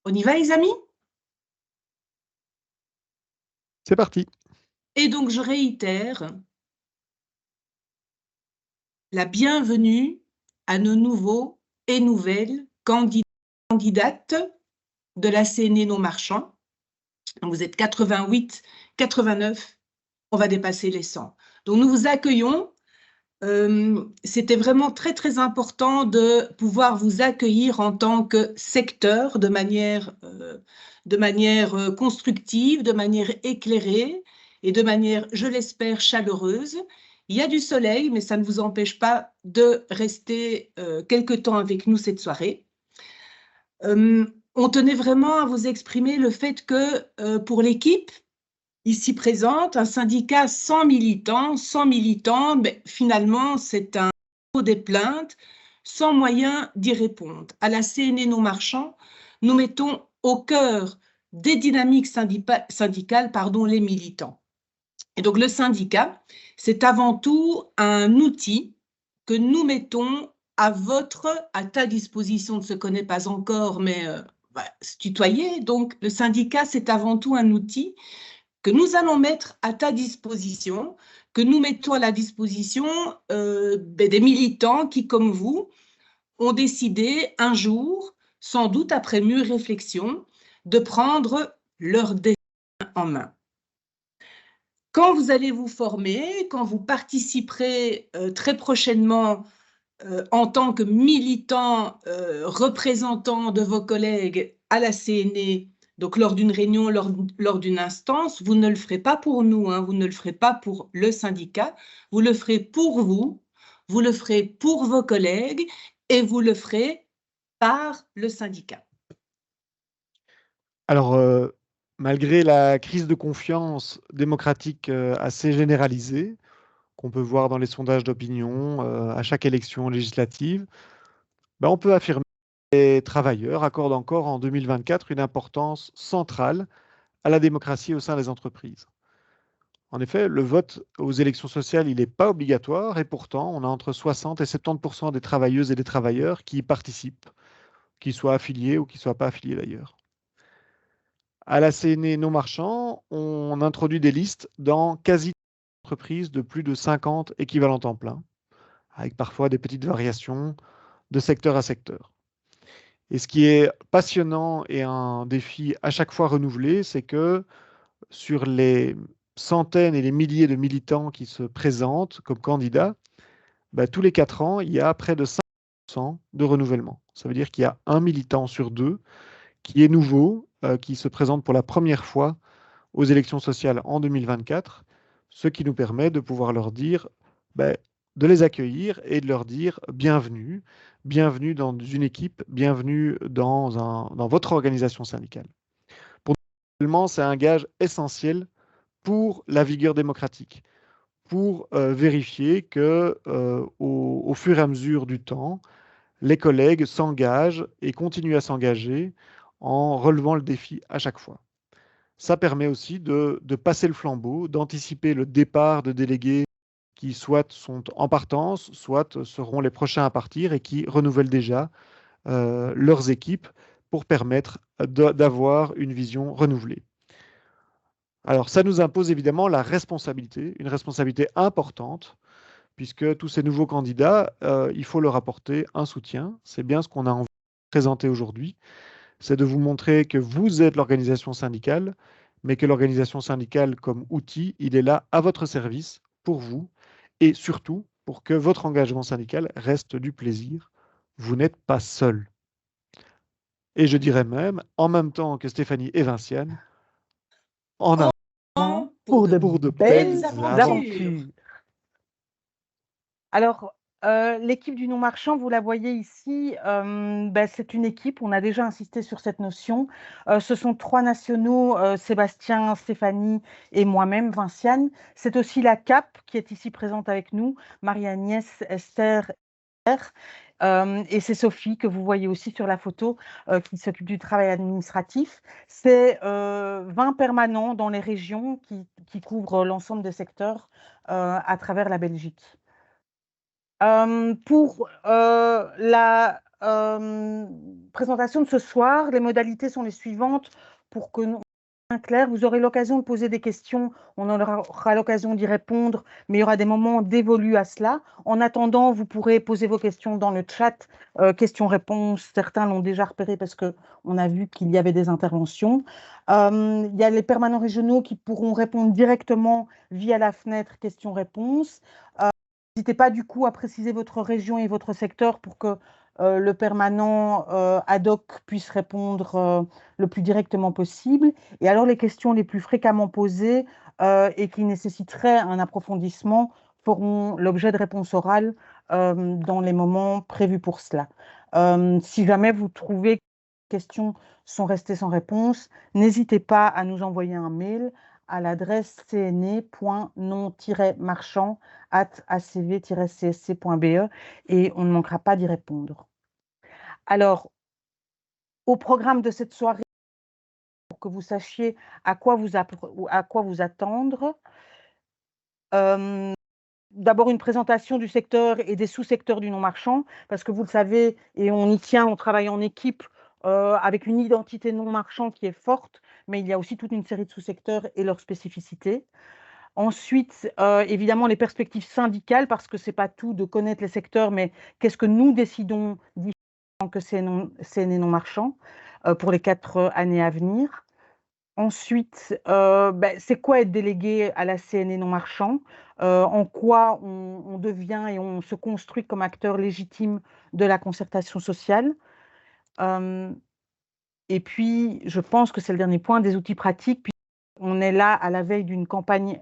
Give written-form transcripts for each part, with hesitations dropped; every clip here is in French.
On y va, les amis? C'est parti. Et donc, je réitère la bienvenue à nos nouveaux et nouvelles candidates de la CNE Non Marchand. Vous êtes 88, 89, on va dépasser les 100. Donc, nous vous accueillons. C'était vraiment très, très important de pouvoir vous accueillir en tant que secteur de manière constructive, de manière éclairée et de manière, je l'espère, chaleureuse. Il y a du soleil, mais ça ne vous empêche pas de rester quelque temps avec nous cette soirée. On tenait vraiment à vous exprimer le fait que pour l'équipe, ici présente, un syndicat sans militants, mais finalement, c'est un dépôt des plaintes sans moyen d'y répondre. À la CNE Non Marchand, nous mettons au cœur des dynamiques syndicales, les militants. Et donc, le syndicat, c'est avant tout un outil que nous mettons à ta disposition. On ne se connaît pas encore, mais se tutoyer. Donc, le syndicat, c'est avant tout un outil que nous allons mettre à ta disposition, que nous mettons à la disposition des militants qui, comme vous, ont décidé un jour, sans doute après mûre réflexion, de prendre leur destin en main. Quand vous allez vous former, quand vous participerez très prochainement en tant que militant représentant de vos collègues à la CNE, donc lors d'une réunion, lors d'une instance, vous ne le ferez pas pour nous, hein, vous ne le ferez pas pour le syndicat, vous le ferez pour vous le ferez pour vos collègues et vous le ferez par le syndicat. Alors, malgré la crise de confiance démocratique assez généralisée, qu'on peut voir dans les sondages d'opinion à chaque élection législative, ben, on peut affirmer que les travailleurs accordent encore en 2024 une importance centrale à la démocratie au sein des entreprises. En effet, le vote aux élections sociales, il n'est pas obligatoire et pourtant, on a entre 60 et 70% des travailleuses et des travailleurs qui y participent, qu'ils soient affiliés ou qu'ils ne soient pas affiliés d'ailleurs. À la CNE Non Marchand, on introduit des listes dans quasi entreprises de plus de 50 équivalents temps plein, avec parfois des petites variations de secteur à secteur. Et ce qui est passionnant et un défi à chaque fois renouvelé, c'est que sur les centaines et les milliers de militants qui se présentent comme candidats, tous les 4 ans, il y a près de 5% de renouvellement. Ça veut dire qu'il y a un militant sur deux qui est nouveau, qui se présente pour la première fois aux élections sociales en 2024, ce qui nous permet de pouvoir leur dire, de les accueillir et de leur dire bienvenue, bienvenue dans une équipe, bienvenue dans votre organisation syndicale. Pour nous, c'est un gage essentiel pour la vigueur démocratique, pour vérifier que au fur et à mesure du temps, les collègues s'engagent et continuent à s'engager en relevant le défi à chaque fois. Ça permet aussi de passer le flambeau, d'anticiper le départ de délégués qui soit sont en partance, soit seront les prochains à partir et qui renouvellent déjà leurs équipes pour permettre d'avoir une vision renouvelée. Alors, ça nous impose évidemment la responsabilité, une responsabilité importante, puisque tous ces nouveaux candidats, il faut leur apporter un soutien. C'est bien ce qu'on a envie de présenter aujourd'hui, c'est de vous montrer que vous êtes l'organisation syndicale, mais que l'organisation syndicale comme outil, il est là à votre service, pour vous, et surtout pour que votre engagement syndical reste du plaisir. Vous n'êtes pas seul. Et je dirais même, en même temps que Stéphanie et Vinciane, en avant Pour de pour de belles belles aventures. aventures. Alors, l'équipe du Non Marchand, vous la voyez ici, c'est une équipe, on a déjà insisté sur cette notion. Ce sont 3 nationaux, Sébastien, Stéphanie et moi-même, Vinciane. C'est aussi la CAP qui est ici présente avec nous, Marie-Agnès, Esther, et c'est Sophie que vous voyez aussi sur la photo, qui s'occupe du travail administratif. C'est 20 permanents dans les régions qui couvrent l'ensemble des secteurs à travers la Belgique. Pour la présentation de ce soir, les modalités sont les suivantes pour que nous soyons clairs. Vous aurez l'occasion de poser des questions, on aura l'occasion d'y répondre, mais il y aura des moments dévolus à cela. En attendant, vous pourrez poser vos questions dans le chat, questions-réponses. Certains l'ont déjà repéré parce qu'on a vu qu'il y avait des interventions. Il y a les permanents régionaux qui pourront répondre directement via la fenêtre questions-réponses. N'hésitez pas du coup à préciser votre région et votre secteur pour que le permanent ad hoc puisse répondre le plus directement possible. Et alors les questions les plus fréquemment posées et qui nécessiteraient un approfondissement feront l'objet de réponses orales dans les moments prévus pour cela. Si jamais vous trouvez que les questions sont restées sans réponse, n'hésitez pas à nous envoyer un mail à l'adresse cne.non-marchand@acv-csc.be et on ne manquera pas d'y répondre. Alors, au programme de cette soirée, pour que vous sachiez à quoi vous attendre, d'abord une présentation du secteur et des sous-secteurs du non-marchand, parce que vous le savez, et on y tient, on travaille en équipe avec une identité non-marchand qui est forte, mais il y a aussi toute une série de sous-secteurs et leurs spécificités. Ensuite, évidemment, les perspectives syndicales, parce que ce n'est pas tout de connaître les secteurs, mais qu'est-ce que nous décidons d'y faire en tant que CNE non-marchand pour les 4 années à venir. Ensuite, c'est quoi être délégué à la CNE non-marchand, en quoi on devient et on se construit comme acteur légitime de la concertation sociale. Et puis, je pense que c'est le dernier point, des outils pratiques. On est là à la veille d'une campagne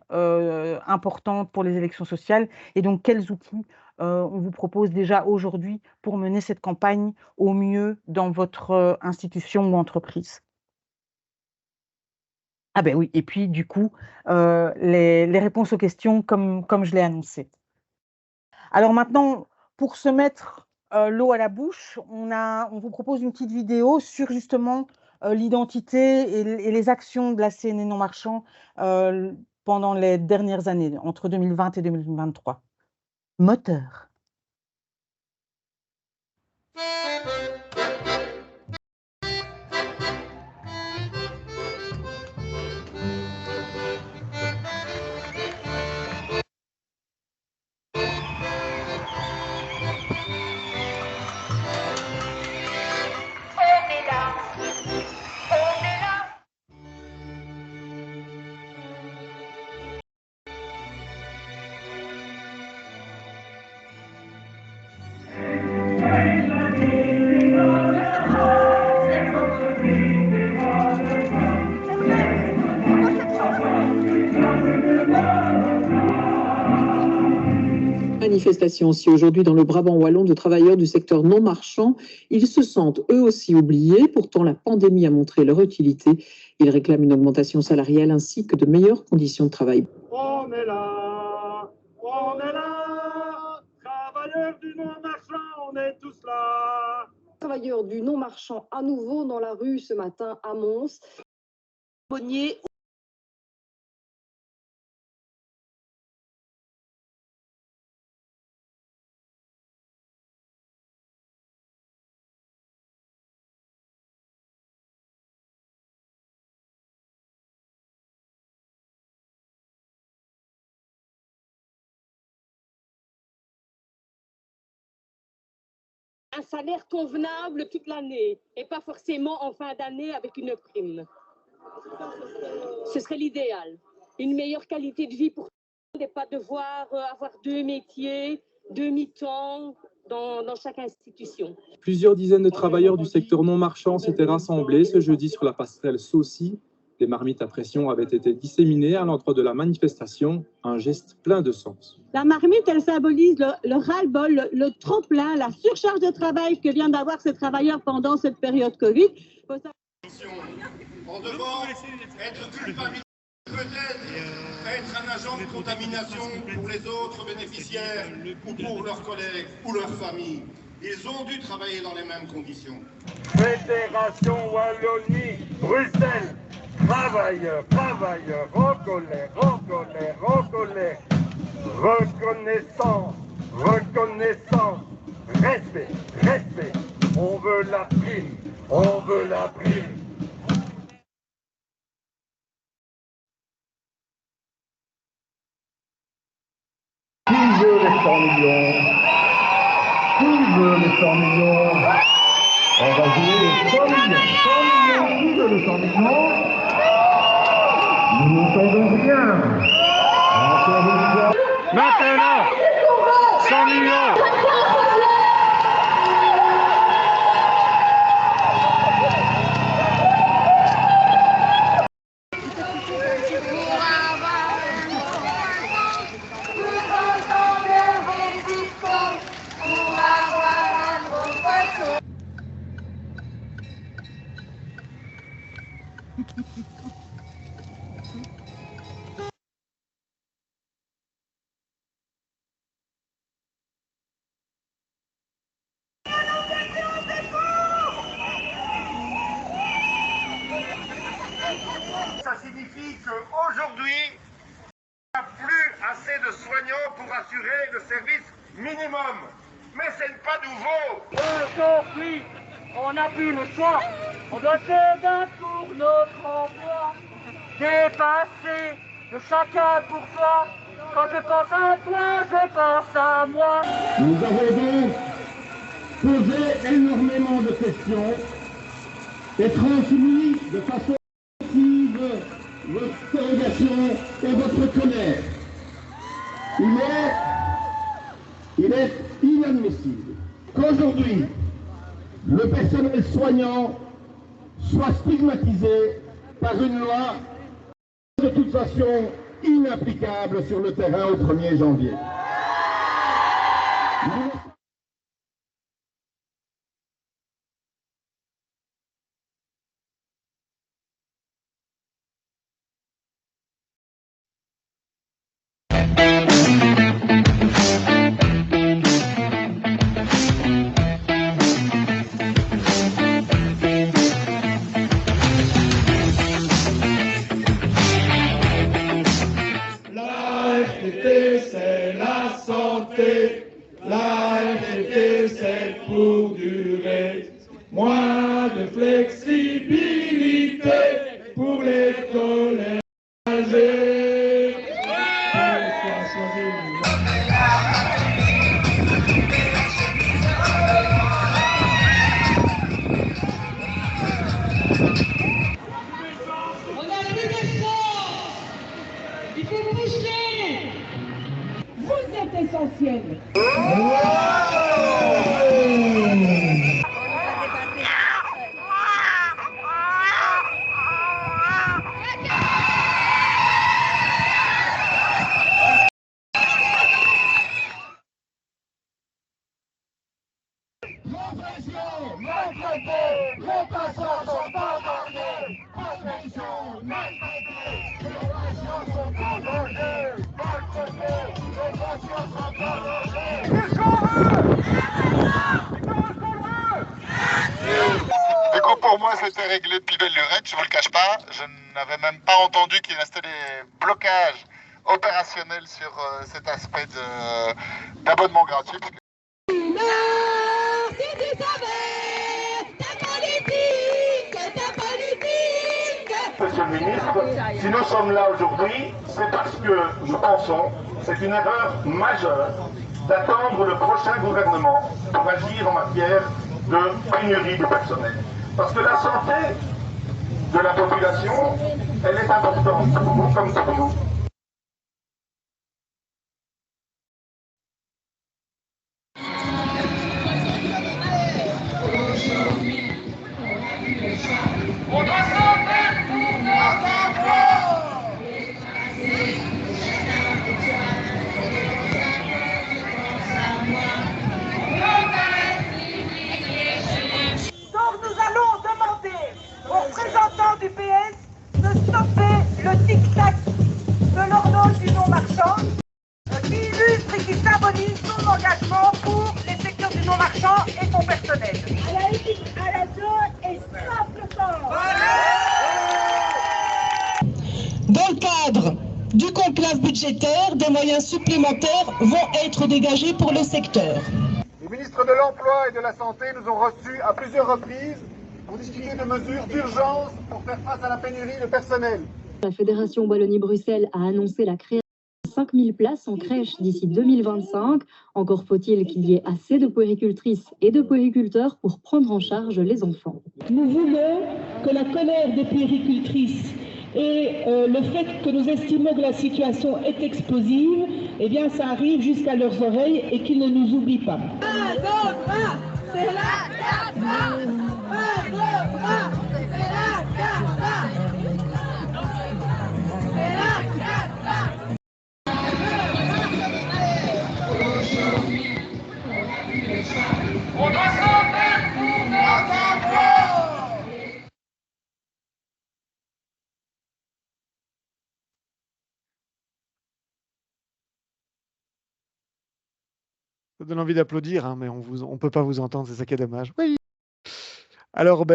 importante pour les élections sociales. Et donc, quels outils on vous propose déjà aujourd'hui pour mener cette campagne au mieux dans votre institution ou entreprise? Ah ben oui, et puis du coup, les réponses aux questions comme je l'ai annoncé. Alors maintenant, pour se mettre l'eau à la bouche, on vous propose une petite vidéo sur justement l'identité et les actions de la CNE non-marchand pendant les dernières années, entre 2020 et 2023. Moteur. Manifestation aussi aujourd'hui dans le Brabant wallon de travailleurs du secteur non marchand. Ils se sentent eux aussi oubliés. Pourtant, la pandémie a montré leur utilité. Ils réclament une augmentation salariale ainsi que de meilleures conditions de travail. On est là, travailleurs du non marchand, on est tous là. Travailleurs du non marchand à nouveau dans la rue ce matin à Mons. Bonnier. Un salaire convenable toute l'année et pas forcément en fin d'année avec une prime. Ce serait l'idéal. Une meilleure qualité de vie pour tout le monde et pas devoir avoir 2 métiers, 2 mi-temps dans chaque institution. Plusieurs dizaines de travailleurs du secteur non marchand s'étaient rassemblés ce jeudi sur la passerelle Saucy. Des marmites à pression avaient été disséminées à l'endroit de la manifestation, un geste plein de sens. La marmite, elle symbolise le ras-le-bol, le trop-plein, la surcharge de travail que viennent d'avoir ces travailleurs pendant cette période Covid. On devant être culpabilisé, peut-être être un agent de contamination pour les autres bénéficiaires ou pour leurs collègues ou leurs familles. Ils ont dû travailler dans les mêmes conditions. Fédération Wallonie, Bruxelles, travailleurs, en colère, reconnaissance, respect. On veut la prime, on veut la prime. Qui veut les 100 millions? Qui veut les 100 millions? On va jouer les 100 millions. 100 millions, qui veut les 100 millions? Nous n'entendons rien. Encore une fois. Maintenant, 100 millions. Ça signifie qu'aujourd'hui, il n'y a plus assez de soignants pour assurer le service minimum. Mais ce n'est pas nouveau. Aujourd'hui, on n'a plus le choix. On doit faire d'un pour notre emploi. Dépasser de chacun pour soi. Quand je pense à toi, je pense à moi. Nous avons donc posé énormément de questions et transmis de façon active votre interrogation et votre colère. Il est inadmissible qu'aujourd'hui, le personnel soignant soit stigmatisé par une loi de toute façon inapplicable sur le terrain au 1er janvier. C'est la santé, la RTT c'est pour durer, moins de flexibilité pour les collèges âgés. On a plus de force, il faut pousser. Vous êtes essentiel. L'oppression, maltraitée, les patients sont endormis. Oppression, maltraitée, les patients sont endormis. Maltraités, les patients sont endormis. Qu'est-ce qu'on veut? Du coup, pour moi, c'était réglé depuis belle lurette, je vous le cache pas. Je n'avais même pas entendu qu'il restait des blocages opérationnels sur cet aspect d'abonnement gratuit. Si tu savais ta politique. Monsieur le ministre, si nous sommes là aujourd'hui, c'est parce que nous pensons que c'est une erreur majeure d'attendre le prochain gouvernement pour agir en matière de pénurie de personnel. Parce que la santé de la population, elle est importante pour vous comme pour nous. Donc nous allons demander aux représentants du PS de stopper le tic-tac de l'horloge du non-marchand qui illustre et qui symbolise son engagement pour les secteurs du non-marchand et son personnel. À la une, à la deux et simplement. Dans le cadre du conclave budgétaire, des moyens supplémentaires vont être dégagés pour le secteur. Le ministre ministres de l'Emploi et de la Santé nous ont reçus à plusieurs reprises pour discuter de mesures d'urgence pour faire face à la pénurie de personnel. La Fédération Wallonie-Bruxelles a annoncé la création de 5000 places en crèche d'ici 2025. Encore faut-il qu'il y ait assez de puéricultrices et de puériculteurs pour prendre en charge les enfants. Nous voulons que la colère des puéricultrices et le fait que nous estimons que la situation est explosive, eh bien ça arrive jusqu'à leurs oreilles et qu'ils ne nous oublient pas. Un, deux, trois, c'est la cata. Un, deux, trois, c'est la cata. C'est la cata. On doit s'en faire pour nos enfants. Ça donne envie d'applaudir, hein, mais on ne peut pas vous entendre, c'est ça qui est dommage. Oui. Alors,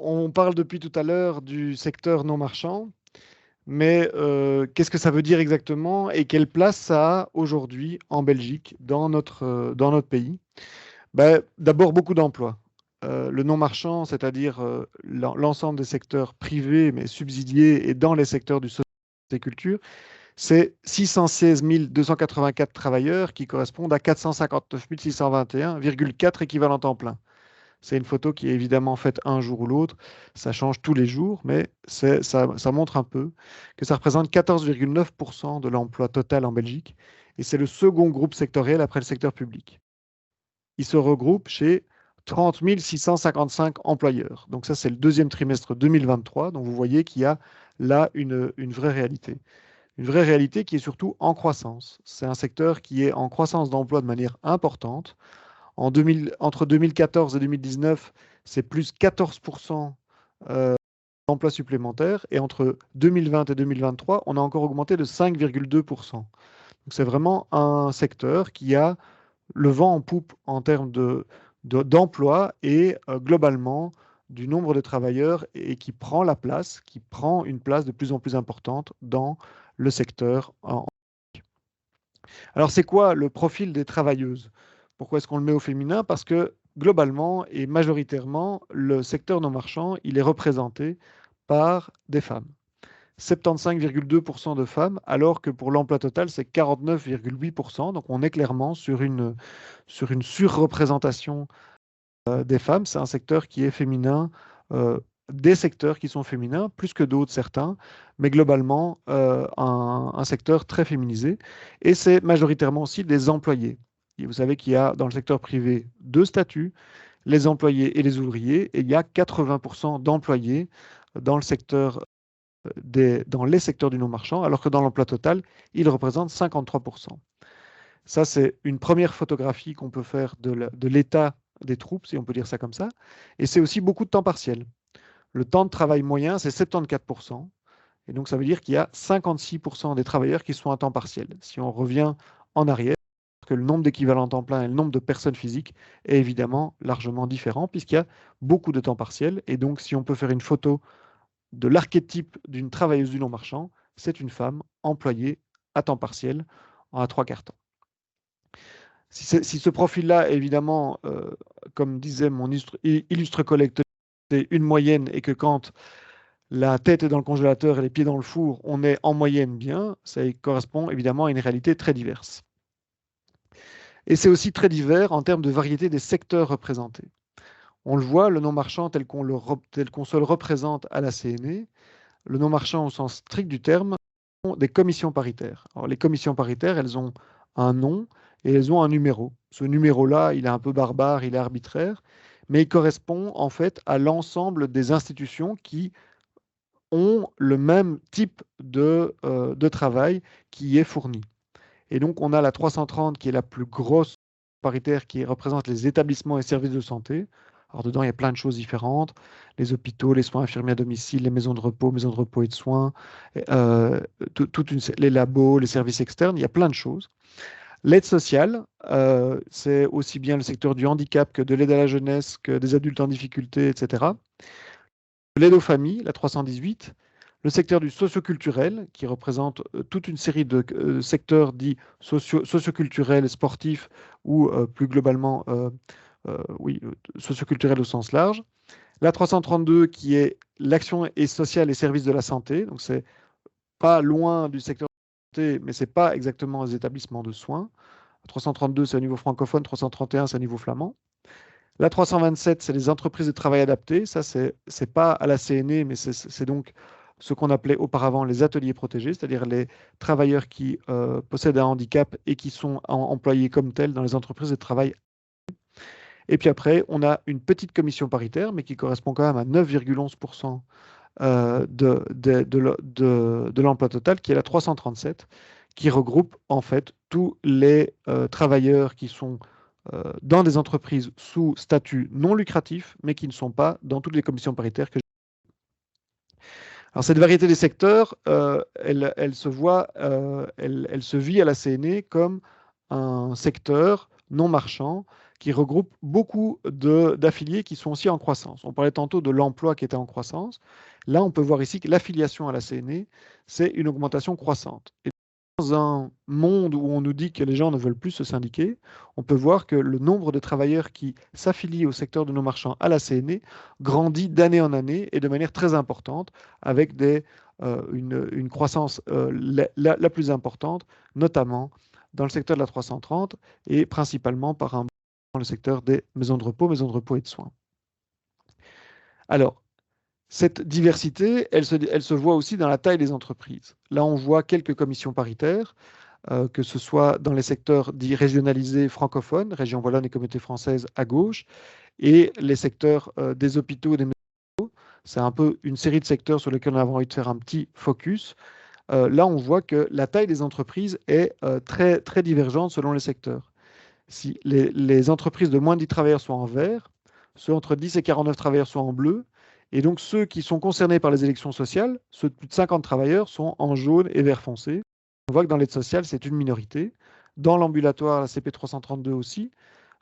on parle depuis tout à l'heure du secteur non marchand, mais qu'est-ce que ça veut dire exactement et quelle place ça a aujourd'hui en Belgique, dans notre pays? D'abord, beaucoup d'emplois. Le non marchand, c'est-à-dire l'ensemble des secteurs privés, mais subsidiés, et dans les secteurs du social et culture, c'est 616 284 travailleurs qui correspondent à 459 621,4 équivalents temps plein. C'est une photo qui est évidemment faite un jour ou l'autre, ça change tous les jours, mais ça montre un peu que ça représente 14,9% de l'emploi total en Belgique, et c'est le second groupe sectoriel après le secteur public. Il se regroupe chez 30 655 employeurs. Donc ça, c'est le deuxième trimestre 2023, donc vous voyez qu'il y a là une vraie réalité. Une vraie réalité qui est surtout en croissance. C'est un secteur qui est en croissance d'emploi de manière importante. Entre 2014 et 2019, c'est plus 14% d'emplois supplémentaires. Et entre 2020 et 2023, on a encore augmenté de 5,2%. Donc c'est vraiment un secteur qui a le vent en poupe en termes d'emploi et globalement du nombre de travailleurs et qui prend une place de plus en plus importante dans le secteur. Alors, c'est quoi le profil des travailleuses? Pourquoi est-ce qu'on le met au féminin? Parce que globalement et majoritairement, le secteur non marchand, il est représenté par des femmes. 75,2% de femmes, alors que pour l'emploi total, c'est 49,8%. Donc, on est clairement sur une surreprésentation des femmes. C'est un secteur qui est féminin, des secteurs qui sont féminins, plus que d'autres certains, mais globalement un secteur très féminisé. Et c'est majoritairement aussi des employés. Et vous savez qu'il y a dans le secteur privé deux statuts, les employés et les ouvriers, et il y a 80% d'employés dans les secteurs du non-marchand, alors que dans l'emploi total, il représente 53%. Ça, c'est une première photographie qu'on peut faire de l'état des troupes, si on peut dire ça comme ça. Et c'est aussi beaucoup de temps partiel. Le temps de travail moyen, c'est 74%. Et donc, ça veut dire qu'il y a 56% des travailleurs qui sont à temps partiel. Si on revient en arrière, que le nombre d'équivalents temps plein et le nombre de personnes physiques est évidemment largement différent, puisqu'il y a beaucoup de temps partiel. Et donc, si on peut faire une photo de l'archétype d'une travailleuse du non-marchand, c'est une femme employée à temps partiel à 3/4 temps. Si ce profil-là, évidemment, comme disait mon illustre collègue, c'est une moyenne et que quand la tête est dans le congélateur et les pieds dans le four, on est en moyenne bien, ça correspond évidemment à une réalité très diverse. Et c'est aussi très divers en termes de variété des secteurs représentés. On le voit, le non-marchand tel qu'on se le représente à la CNE, le non-marchand au sens strict du terme, sont des commissions paritaires. Alors, les commissions paritaires, elles ont un nom et elles ont un numéro. Ce numéro-là, il est un peu barbare, il est arbitraire, mais il correspond en fait à l'ensemble des institutions qui ont le même type de travail qui est fourni. Et donc, on a la 330 qui est la plus grosse paritaire qui représente les établissements et services de santé. Alors, dedans, il y a plein de choses différentes. Les hôpitaux, les soins infirmiers à domicile, les maisons de repos et de soins, les labos, les services externes, il y a plein de choses. L'aide sociale, c'est aussi bien le secteur du handicap que de l'aide à la jeunesse, que des adultes en difficulté, etc. L'aide aux familles, la 318. Le secteur du socioculturel, qui représente toute une série de secteurs dits socioculturels, sportifs ou plus globalement socioculturelle au sens large. La 332 qui est l'action et sociale et services de la santé. Donc, c'est pas loin du secteur de la santé, mais c'est pas exactement les établissements de soins. 332, c'est au niveau francophone. 331, c'est au niveau flamand. La 327, c'est les entreprises de travail adapté. Ça, c'est pas à la CNE, mais c'est donc ce qu'on appelait auparavant les ateliers protégés, c'est-à-dire les travailleurs qui possèdent un handicap et qui sont employés comme tels dans les entreprises de travail. Et puis après, on a une petite commission paritaire, mais qui correspond quand même à 9,11% de l'emploi total, qui est la 337, qui regroupe en fait tous les travailleurs qui sont dans des entreprises sous statut non lucratif, mais qui ne sont pas dans toutes les commissions paritaires que j'ai. Alors cette variété des secteurs, elle se vit à la CNE comme un secteur non marchand qui regroupe beaucoup d'affiliés qui sont aussi en croissance. On parlait tantôt de l'emploi qui était en croissance. Là, on peut voir ici que l'affiliation à la CNE, c'est une augmentation croissante. Et dans un monde où on nous dit que les gens ne veulent plus se syndiquer, on peut voir que le nombre de travailleurs qui s'affilient au secteur de nos marchands à la CNE grandit d'année en année et de manière très importante, avec une croissance la plus importante, notamment dans le secteur de la 330 et principalement dans le secteur des maisons de repos et de soins. Alors, cette diversité, elle se voit aussi dans la taille des entreprises. Là, on voit quelques commissions paritaires, que ce soit dans les secteurs dits régionalisés francophones, région wallonne et communauté française à gauche, et les secteurs des hôpitaux et des maisons. C'est un peu une série de secteurs sur lesquels on a envie de faire un petit focus. Là, on voit que la taille des entreprises est très, très divergente selon les secteurs. Si les entreprises de moins de 10 travailleurs sont en vert, ceux entre 10 et 49 travailleurs sont en bleu, et donc ceux qui sont concernés par les élections sociales, ceux de plus de 50 travailleurs, sont en jaune et vert foncé. On voit que dans l'aide sociale, c'est une minorité. Dans l'ambulatoire, la CP 332 aussi.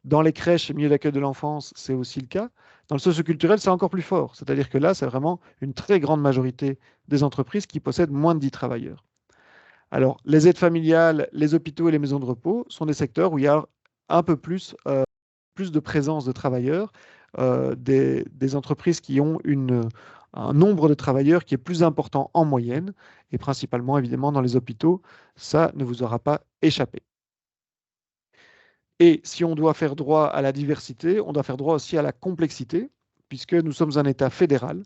Dans les crèches et milieux d'accueil de l'enfance, c'est aussi le cas. Dans le socioculturel, c'est encore plus fort. C'est-à-dire que là, c'est vraiment une très grande majorité des entreprises qui possèdent moins de 10 travailleurs. Alors, les aides familiales, les hôpitaux et les maisons de repos sont des secteurs où il y a un peu plus de présence de travailleurs, des entreprises qui ont un nombre de travailleurs qui est plus important en moyenne, et principalement, évidemment, dans les hôpitaux, ça ne vous aura pas échappé. Et si on doit faire droit à la diversité, on doit faire droit aussi à la complexité, puisque nous sommes un État fédéral.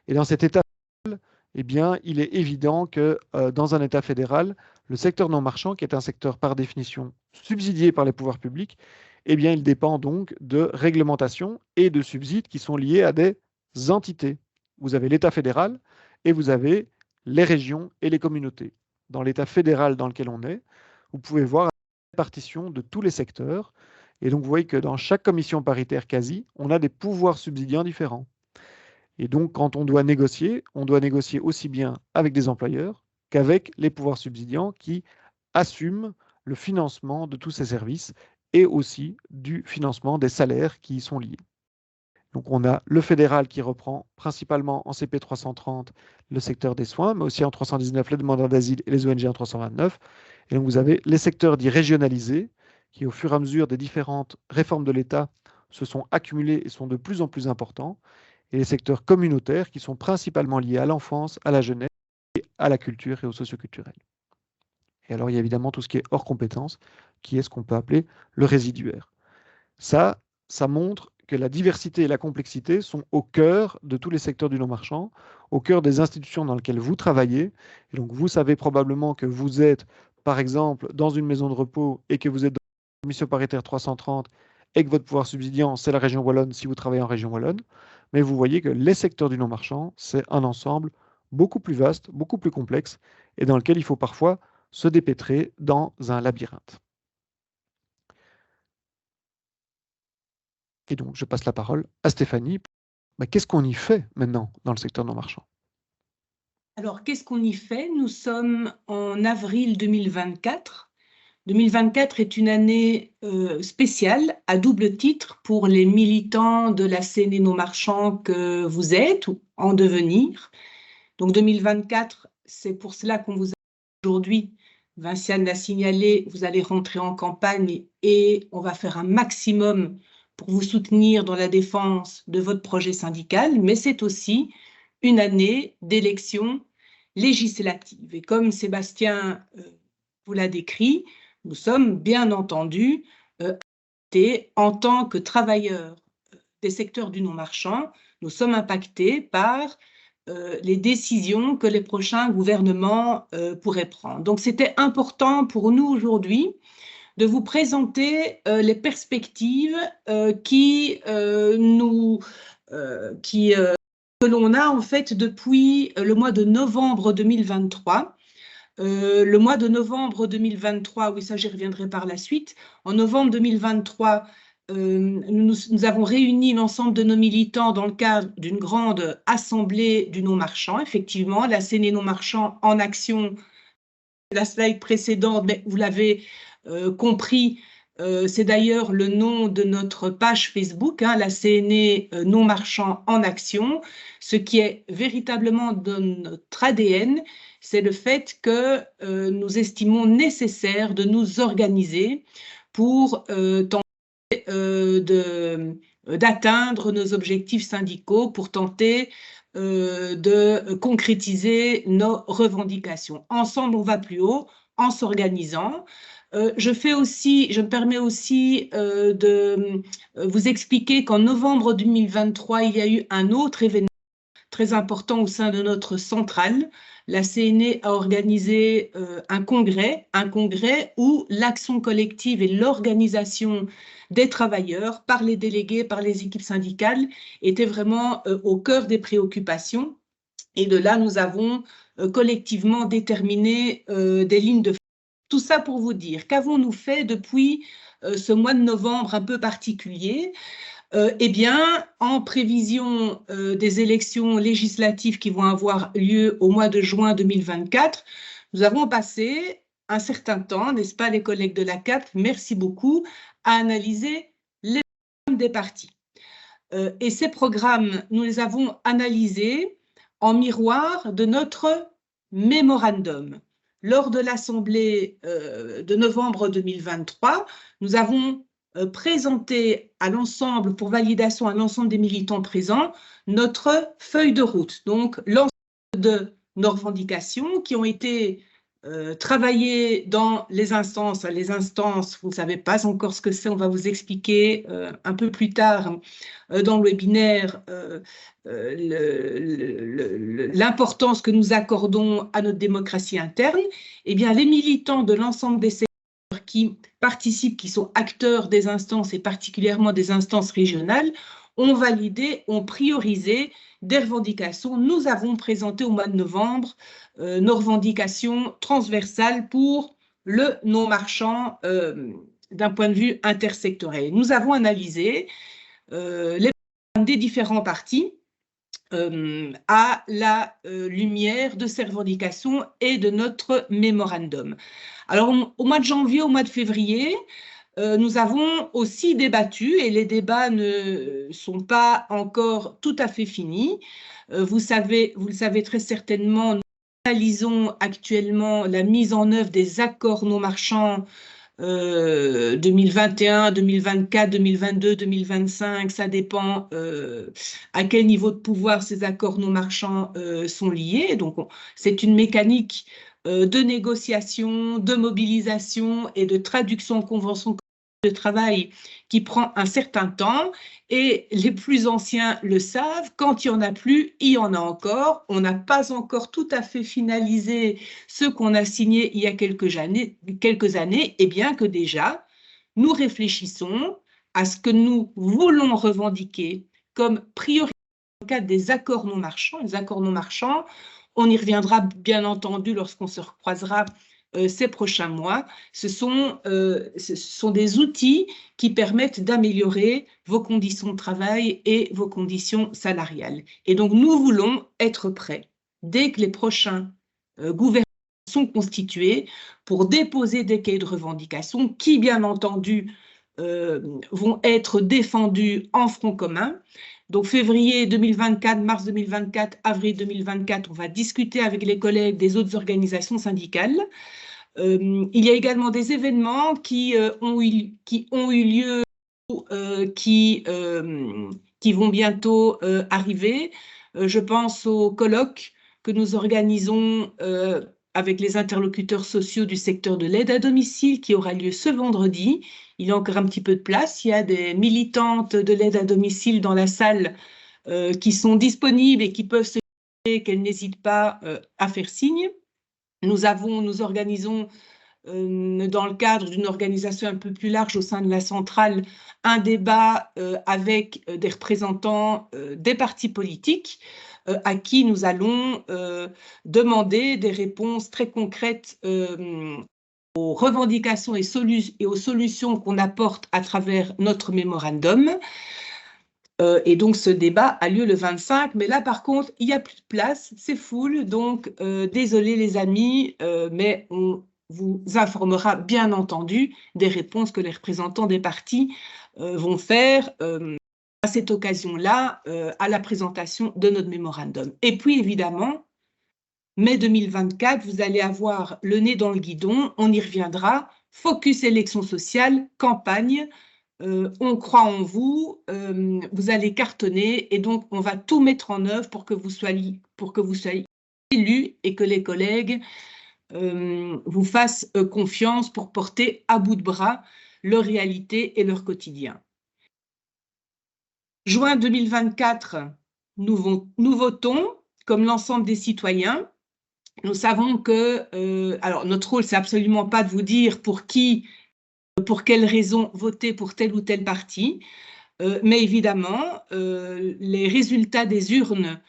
Et dans cet État fédéral, eh bien, il est évident que dans un État fédéral, le secteur non marchand, qui est un secteur par définition subsidié par les pouvoirs publics, eh bien, il dépend donc de réglementations et de subsides qui sont liés à des entités. Vous avez l'État fédéral et vous avez les régions et les communautés. Dans l'État fédéral dans lequel on est, vous pouvez voir la répartition de tous les secteurs. Et donc, vous voyez que dans chaque commission paritaire quasi, on a des pouvoirs subsidiants différents. Et donc, quand on doit négocier aussi bien avec des employeurs qu'avec les pouvoirs subsidiants qui assument le financement de tous ces services et aussi du financement des salaires qui y sont liés. Donc, on a le fédéral qui reprend principalement en CP 330 le secteur des soins, mais aussi en 319 les demandeurs d'asile et les ONG en 329. Et donc, vous avez les secteurs dits régionalisés qui, au fur et à mesure des différentes réformes de l'État, se sont accumulés et sont de plus en plus importants. Et les secteurs communautaires qui sont principalement liés à l'enfance, à la jeunesse, et à la culture et au socioculturel. Et alors, il y a évidemment tout ce qui est hors compétence, qui est ce qu'on peut appeler le résiduaire. Ça montre que la diversité et la complexité sont au cœur de tous les secteurs du non-marchand, au cœur des institutions dans lesquelles vous travaillez. Et donc, vous savez probablement que vous êtes, par exemple, dans une maison de repos et que vous êtes dans la commission paritaire 330 et que votre pouvoir subsidiant, c'est la région wallonne si vous travaillez en région wallonne. Mais vous voyez que les secteurs du non-marchand, c'est un ensemble beaucoup plus vaste, beaucoup plus complexe, et dans lequel il faut parfois se dépêtrer dans un labyrinthe. Et donc, je passe la parole à Stéphanie. Qu'est-ce qu'on y fait maintenant dans le secteur non-marchand? Alors, qu'est-ce qu'on y fait? Nous sommes en avril 2024. 2024 est une année spéciale à double titre pour les militants de la CNE non-marchand que vous êtes ou en devenir. Donc 2024, c'est pour cela qu'on vous a aujourd'hui. Vinciane l'a signalé, vous allez rentrer en campagne et on va faire un maximum pour vous soutenir dans la défense de votre projet syndical, mais c'est aussi une année d'élections législatives. Et comme Sébastien vous l'a décrit, nous sommes bien entendu en tant que travailleurs des secteurs du non-marchand, nous sommes impactés par les décisions que les prochains gouvernements pourraient prendre. Donc, c'était important pour nous aujourd'hui de vous présenter les perspectives que l'on a en fait depuis le mois de novembre 2023. Le mois de novembre 2023, oui, ça j'y reviendrai par la suite. En novembre 2023, nous avons réuni l'ensemble de nos militants dans le cadre d'une grande assemblée du non-marchand. Effectivement, la CNE non-marchand en action, la slide précédente, mais vous l'avez compris, c'est d'ailleurs le nom de notre page Facebook, hein, la CNE non-marchand en action. Ce qui est véritablement de notre ADN, c'est le fait que nous estimons nécessaire de nous organiser pour tenter d'atteindre nos objectifs syndicaux, pour tenter de concrétiser nos revendications. Ensemble, on va plus haut en s'organisant. Je me permets aussi de vous expliquer qu'en novembre 2023, il y a eu un autre événement très important au sein de notre centrale. La CNE a organisé un congrès où l'action collective et l'organisation des travailleurs par les délégués, par les équipes syndicales étaient vraiment au cœur des préoccupations. Et de là, nous avons collectivement déterminé des lignes de... Tout ça pour vous dire, qu'avons-nous fait depuis ce mois de novembre un peu particulier? Eh bien, en prévision des élections législatives qui vont avoir lieu au mois de juin 2024, nous avons passé un certain temps, n'est-ce pas les collègues de la CAP, merci beaucoup, à analyser les programmes des partis. Et ces programmes, nous les avons analysés en miroir de notre mémorandum. Lors de l'Assemblée de novembre 2023, nous avons présenté à l'ensemble, pour validation à l'ensemble des militants présents, notre feuille de route. Donc, l'ensemble de nos revendications qui ont été travaillées dans les instances. Les instances, vous ne savez pas encore ce que c'est, on va vous expliquer un peu plus tard dans le webinaire l'importance que nous accordons à notre démocratie interne. Eh bien, les militants de l'ensemble des secteurs qui participent, qui sont acteurs des instances et particulièrement des instances régionales, ont validé, ont priorisé des revendications. Nous avons présenté au mois de novembre nos revendications transversales pour le non-marchand d'un point de vue intersectoriel. Nous avons analysé les programmes des différents partis à la lumière de ces revendications et de notre mémorandum. Alors, au mois de janvier, au mois de février, nous avons aussi débattu, et les débats ne sont pas encore tout à fait finis. Vous le savez très certainement, nous analysons actuellement la mise en œuvre des accords non marchands 2021, 2024, 2022, 2025, ça dépend à quel niveau de pouvoir ces accords non marchands sont liés. Donc, c'est une mécanique de négociation, de mobilisation et de traduction en convention de travail qui prend un certain temps, et les plus anciens le savent, quand il n'y en a plus, il y en a encore. On n'a pas encore tout à fait finalisé ce qu'on a signé il y a quelques années, et bien que déjà, nous réfléchissons à ce que nous voulons revendiquer comme priorité dans le cadre des accords non marchands. Les accords non marchands, on y reviendra bien entendu lorsqu'on se recroisera ces prochains mois. Ce sont des outils qui permettent d'améliorer vos conditions de travail et vos conditions salariales. Et donc, nous voulons être prêts dès que les prochains gouvernements sont constitués pour déposer des cahiers de revendication qui, bien entendu, vont être défendus en front commun. Donc, février 2024, mars 2024, avril 2024, on va discuter avec les collègues des autres organisations syndicales. Il y a également des événements qui ont eu lieu qui vont bientôt arriver. Je pense au colloque que nous organisons avec les interlocuteurs sociaux du secteur de l'aide à domicile qui aura lieu ce vendredi. Il y a encore un petit peu de place. Il y a des militantes de l'aide à domicile dans la salle qui sont disponibles et qui peuvent se dire qu'elles n'hésitent pas à faire signe. Nous organisons dans le cadre d'une organisation un peu plus large au sein de la centrale, un débat avec des représentants des partis politiques à qui nous allons demander des réponses très concrètes aux revendications et aux solutions qu'on apporte à travers notre mémorandum. Et donc, ce débat a lieu le 25, mais là, par contre, il n'y a plus de place, c'est full, donc désolé les amis, mais on vous informera bien entendu des réponses que les représentants des partis vont faire à cette occasion-là, à la présentation de notre mémorandum. Et puis, évidemment, mai 2024, vous allez avoir le nez dans le guidon, on y reviendra, focus élection sociale, campagne, on croit en vous, vous allez cartonner et donc on va tout mettre en œuvre pour que vous soyez élus et que les collègues vous fassent confiance pour porter à bout de bras leur réalité et leur quotidien. Juin 2024, nous votons comme l'ensemble des citoyens. Nous savons que, alors notre rôle, c'est absolument pas de vous dire pour quelles raisons voter pour tel ou tel parti, mais évidemment, les résultats des urnes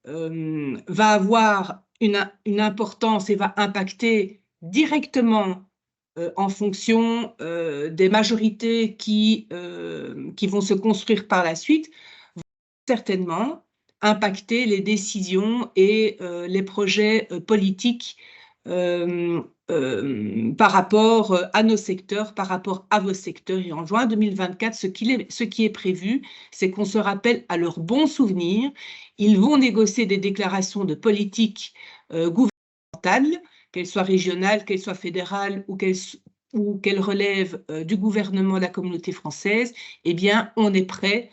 va avoir une importance et va impacter directement en fonction des majorités qui vont se construire par la suite, vont certainement impacter les décisions et les projets politiques par rapport à nos secteurs, par rapport à vos secteurs. Et en juin 2024, ce qui est prévu, c'est qu'on se rappelle à leurs bons souvenirs. Ils vont négocier des déclarations de politique gouvernementale, qu'elles soient régionales, qu'elles soient fédérales ou qu'elles relèvent du gouvernement de la communauté française. Eh bien, on est prêt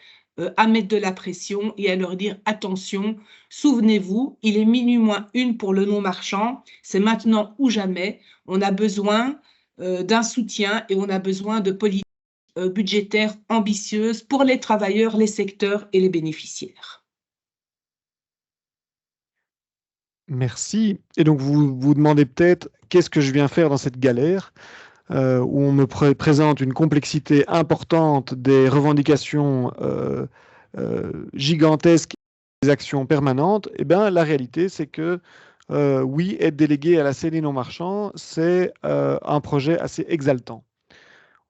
à mettre de la pression et à leur dire attention, souvenez-vous, il est minuit moins une pour le non-marchand, c'est maintenant ou jamais, on a besoin d'un soutien et on a besoin de politiques budgétaires ambitieuses pour les travailleurs, les secteurs et les bénéficiaires. Merci. Et donc vous vous demandez peut-être qu'est-ce que je viens faire dans cette galère où on me présente une complexité importante des revendications gigantesques, des actions permanentes. Eh bien, la réalité, c'est que oui, être délégué à la CNI non marchand, c'est un projet assez exaltant.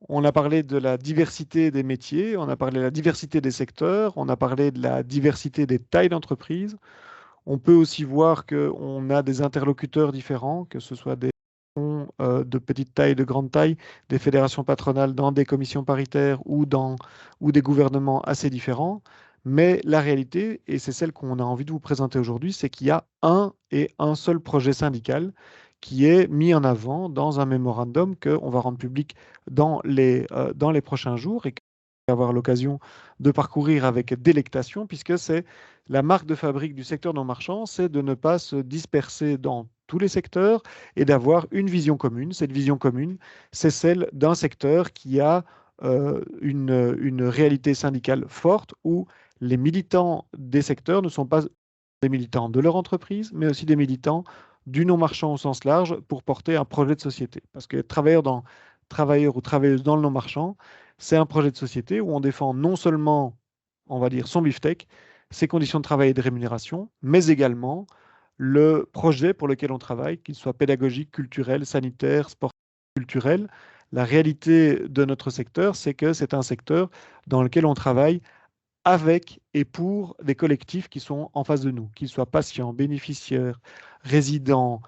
On a parlé de la diversité des métiers, on a parlé de la diversité des secteurs, on a parlé de la diversité des tailles d'entreprise. On peut aussi voir qu'on a des interlocuteurs différents, que ce soit des de petite taille, de grande taille, des fédérations patronales dans des commissions paritaires ou des gouvernements assez différents. Mais la réalité, et c'est celle qu'on a envie de vous présenter aujourd'hui, c'est qu'il y a un seul projet syndical qui est mis en avant dans un mémorandum qu'on va rendre public dans les prochains jours et qu'on va avoir l'occasion de parcourir avec délectation, puisque c'est la marque de fabrique du secteur non marchand, c'est de ne pas se disperser dans tous les secteurs et d'avoir une vision commune. Cette vision commune, c'est celle d'un secteur qui a une réalité syndicale forte où les militants des secteurs ne sont pas des militants de leur entreprise, mais aussi des militants du non-marchand au sens large pour porter un projet de société. Parce que travailleur ou travailleuse dans le non-marchand, c'est un projet de société où on défend non seulement, on va dire, son beefsteak, ses conditions de travail et de rémunération, mais également le projet pour lequel on travaille, qu'il soit pédagogique, culturel, sanitaire, sportif, culturel. La réalité de notre secteur, c'est que c'est un secteur dans lequel on travaille avec et pour des collectifs qui sont en face de nous, qu'ils soient patients, bénéficiaires, résidents,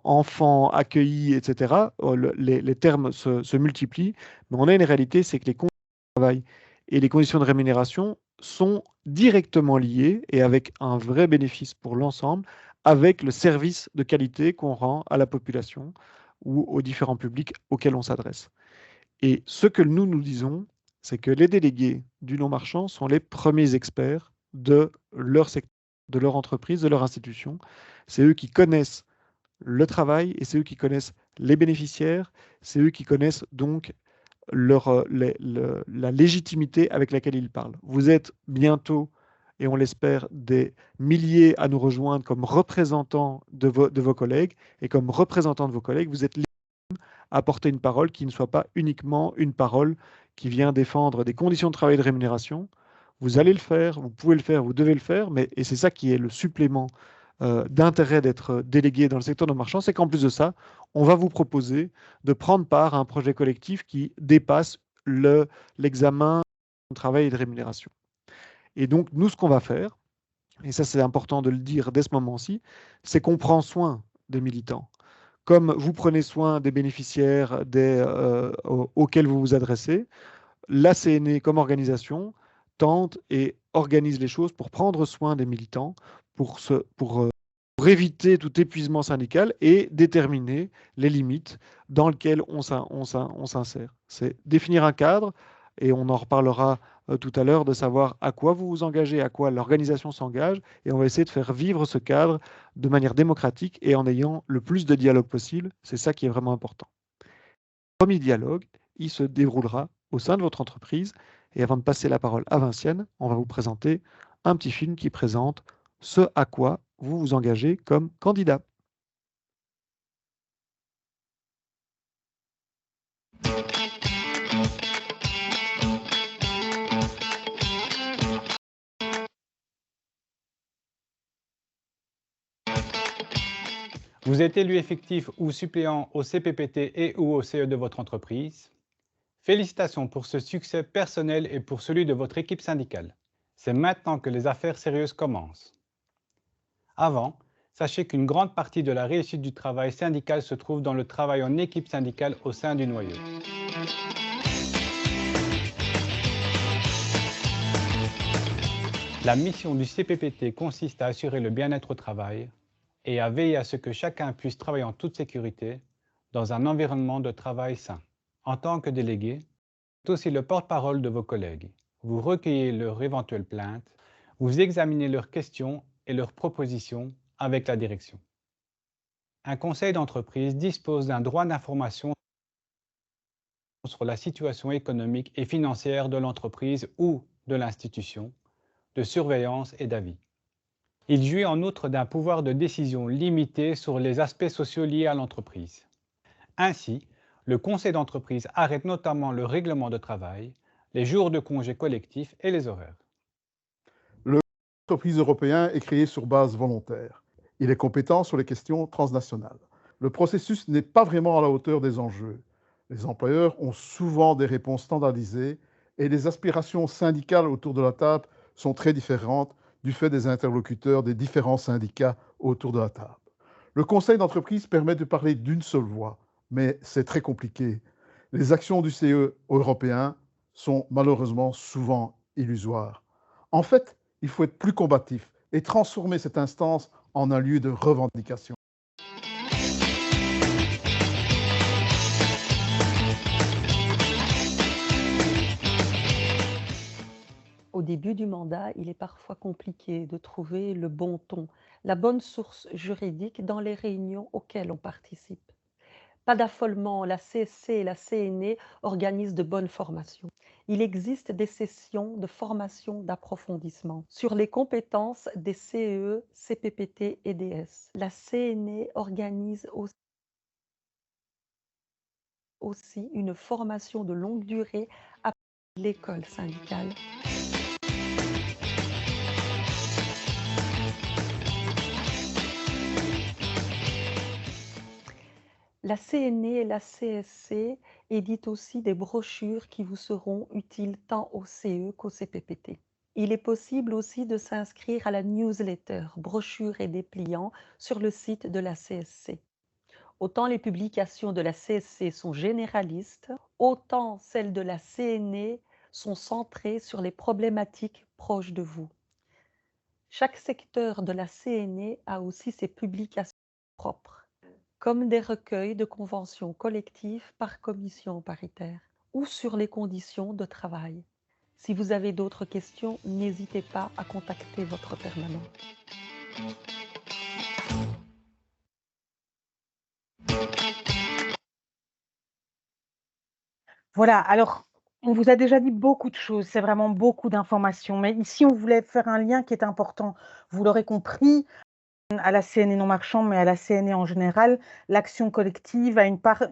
enfants accueillis, etc. Les termes se multiplient, mais on a une réalité, c'est que les conditions de travail et les conditions de rémunération sont directement liées et avec un vrai bénéfice pour l'ensemble, avec le service de qualité qu'on rend à la population ou aux différents publics auxquels on s'adresse. Et ce que nous disons, c'est que les délégués du non-marchand sont les premiers experts de leur secteur, de leur entreprise, de leur institution. C'est eux qui connaissent le travail et c'est eux qui connaissent les bénéficiaires, c'est eux qui connaissent donc la légitimité avec laquelle ils parlent. Vous êtes bientôt, et on l'espère, des milliers à nous rejoindre comme représentants de vos collègues, et comme représentants de vos collègues, vous êtes légitimes à porter une parole qui ne soit pas uniquement une parole qui vient défendre des conditions de travail et de rémunération. Vous allez le faire, vous pouvez le faire, vous devez le faire, et c'est ça qui est le supplément d'intérêt d'être délégué dans le secteur non marchand, c'est qu'en plus de ça, on va vous proposer de prendre part à un projet collectif qui dépasse l'examen de travail et de rémunération. Et donc, nous, ce qu'on va faire, et ça c'est important de le dire dès ce moment-ci, c'est qu'on prend soin des militants. Comme vous prenez soin des bénéficiaires auxquels vous vous adressez, la CNE comme organisation tente et organise les choses pour prendre soin des militants, pour éviter tout épuisement syndical et déterminer les limites dans lesquelles on s'insère. C'est définir un cadre, et on en reparlera tout à l'heure, de savoir à quoi vous vous engagez, à quoi l'organisation s'engage, et on va essayer de faire vivre ce cadre de manière démocratique et en ayant le plus de dialogue possible. C'est ça qui est vraiment important. Le premier dialogue, il se déroulera au sein de votre entreprise. Et avant de passer la parole à Vinciane, on va vous présenter un petit film qui présente ce à quoi vous vous engagez comme candidat. Vous êtes élu effectif ou suppléant au CPPT et ou au CE de votre entreprise. Félicitations pour ce succès personnel et pour celui de votre équipe syndicale. C'est maintenant que les affaires sérieuses commencent. Avant, sachez qu'une grande partie de la réussite du travail syndical se trouve dans le travail en équipe syndicale au sein du noyau. La mission du CPPT consiste à assurer le bien-être au travail et à veiller à ce que chacun puisse travailler en toute sécurité dans un environnement de travail sain. En tant que délégué, vous êtes aussi le porte-parole de vos collègues. Vous recueillez leurs éventuelles plaintes, vous examinez leurs questions et leurs propositions avec la direction. Un conseil d'entreprise dispose d'un droit d'information sur la situation économique et financière de l'entreprise ou de l'institution, de surveillance et d'avis. Il jouit en outre d'un pouvoir de décision limité sur les aspects sociaux liés à l'entreprise. Ainsi, le conseil d'entreprise arrête notamment le règlement de travail, les jours de congés collectifs et les horaires. Le conseil d'entreprise européen est créé sur base volontaire. Il est compétent sur les questions transnationales. Le processus n'est pas vraiment à la hauteur des enjeux. Les employeurs ont souvent des réponses standardisées et les aspirations syndicales autour de la table sont très différentes du fait des interlocuteurs des différents syndicats autour de la table. Le conseil d'entreprise permet de parler d'une seule voix, mais c'est très compliqué. Les actions du CE européen sont malheureusement souvent illusoires. En fait, il faut être plus combatif et transformer cette instance en un lieu de revendication. Au début du mandat, il est parfois compliqué de trouver le bon ton, la bonne source juridique dans les réunions auxquelles on participe. Pas d'affolement, la CSC et la CNE organisent de bonnes formations. Il existe des sessions de formation d'approfondissement sur les compétences des CE, CPPT et DS. La CNE organise aussi une formation de longue durée à l'école syndicale. La CNE et la CSC éditent aussi des brochures qui vous seront utiles tant au CE qu'au CPPT. Il est possible aussi de s'inscrire à la newsletter, brochure et dépliant sur le site de la CSC. Autant les publications de la CSC sont généralistes, autant celles de la CNE sont centrées sur les problématiques proches de vous. Chaque secteur de la CNE a aussi ses publications propres, comme des recueils de conventions collectives par commission paritaire, ou sur les conditions de travail. Si vous avez d'autres questions, n'hésitez pas à contacter votre permanent. Voilà, alors on vous a déjà dit beaucoup de choses, c'est vraiment beaucoup d'informations, mais ici on voulait faire un lien qui est important. Vous l'aurez compris, à la CNE non marchand, mais à la CNE en général, l'action collective a une part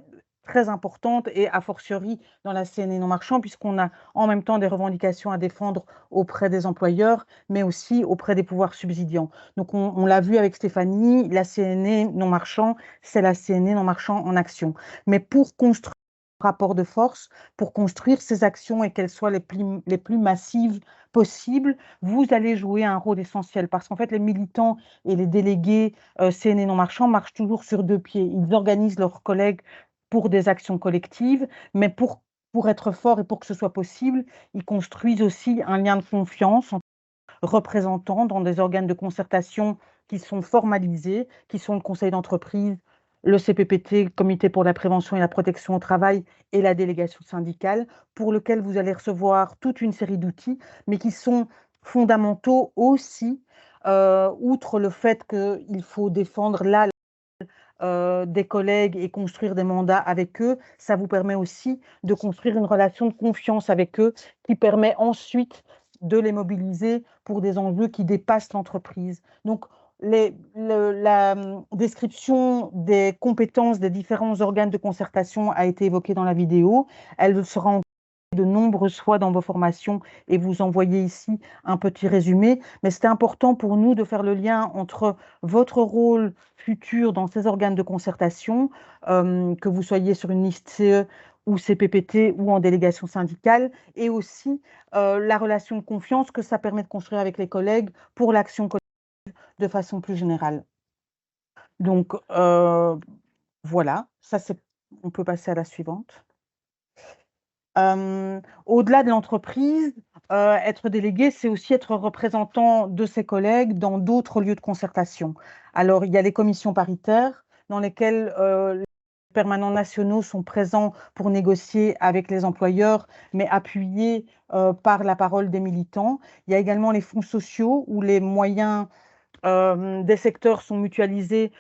très importante et a fortiori dans la CNE non marchand, puisqu'on a en même temps des revendications à défendre auprès des employeurs, mais aussi auprès des pouvoirs subsidiants. Donc on l'a vu avec Stéphanie, la CNE non marchand, c'est la CNE non marchand en action. Mais pour construire un rapport de force, pour construire ces actions et qu'elles soient les plus massives possibles, vous allez jouer un rôle essentiel parce qu'en fait, les militants et les délégués CNE non marchands marchent toujours sur deux pieds. Ils organisent leurs collègues pour des actions collectives, mais pour être forts et pour que ce soit possible, ils construisent aussi un lien de confiance entre représentants dans des organes de concertation qui sont formalisés, qui sont le conseil d'entreprise, le CPPT, le Comité pour la prévention et la protection au travail, et la délégation syndicale, pour lequel vous allez recevoir toute une série d'outils, mais qui sont fondamentaux aussi, outre le fait qu'il faut défendre des collègues et construire des mandats avec eux, ça vous permet aussi de construire une relation de confiance avec eux qui permet ensuite de les mobiliser pour des enjeux qui dépassent l'entreprise. Donc, la description des compétences des différents organes de concertation a été évoquée dans la vidéo. Elle sera de nombreuses fois dans vos formations et vous envoyez ici un petit résumé. Mais c'était important pour nous de faire le lien entre votre rôle futur dans ces organes de concertation, que vous soyez sur une liste CE ou CPPT ou en délégation syndicale, et aussi la relation de confiance que ça permet de construire avec les collègues pour l'action collective de façon plus générale. Donc, voilà, on peut passer à la suivante. Au-delà de l'entreprise, être délégué, c'est aussi être représentant de ses collègues dans d'autres lieux de concertation. Alors, il y a les commissions paritaires dans lesquelles les permanents nationaux sont présents pour négocier avec les employeurs, mais appuyés par la parole des militants. Il y a également les fonds sociaux où les moyens des secteurs sont mutualisés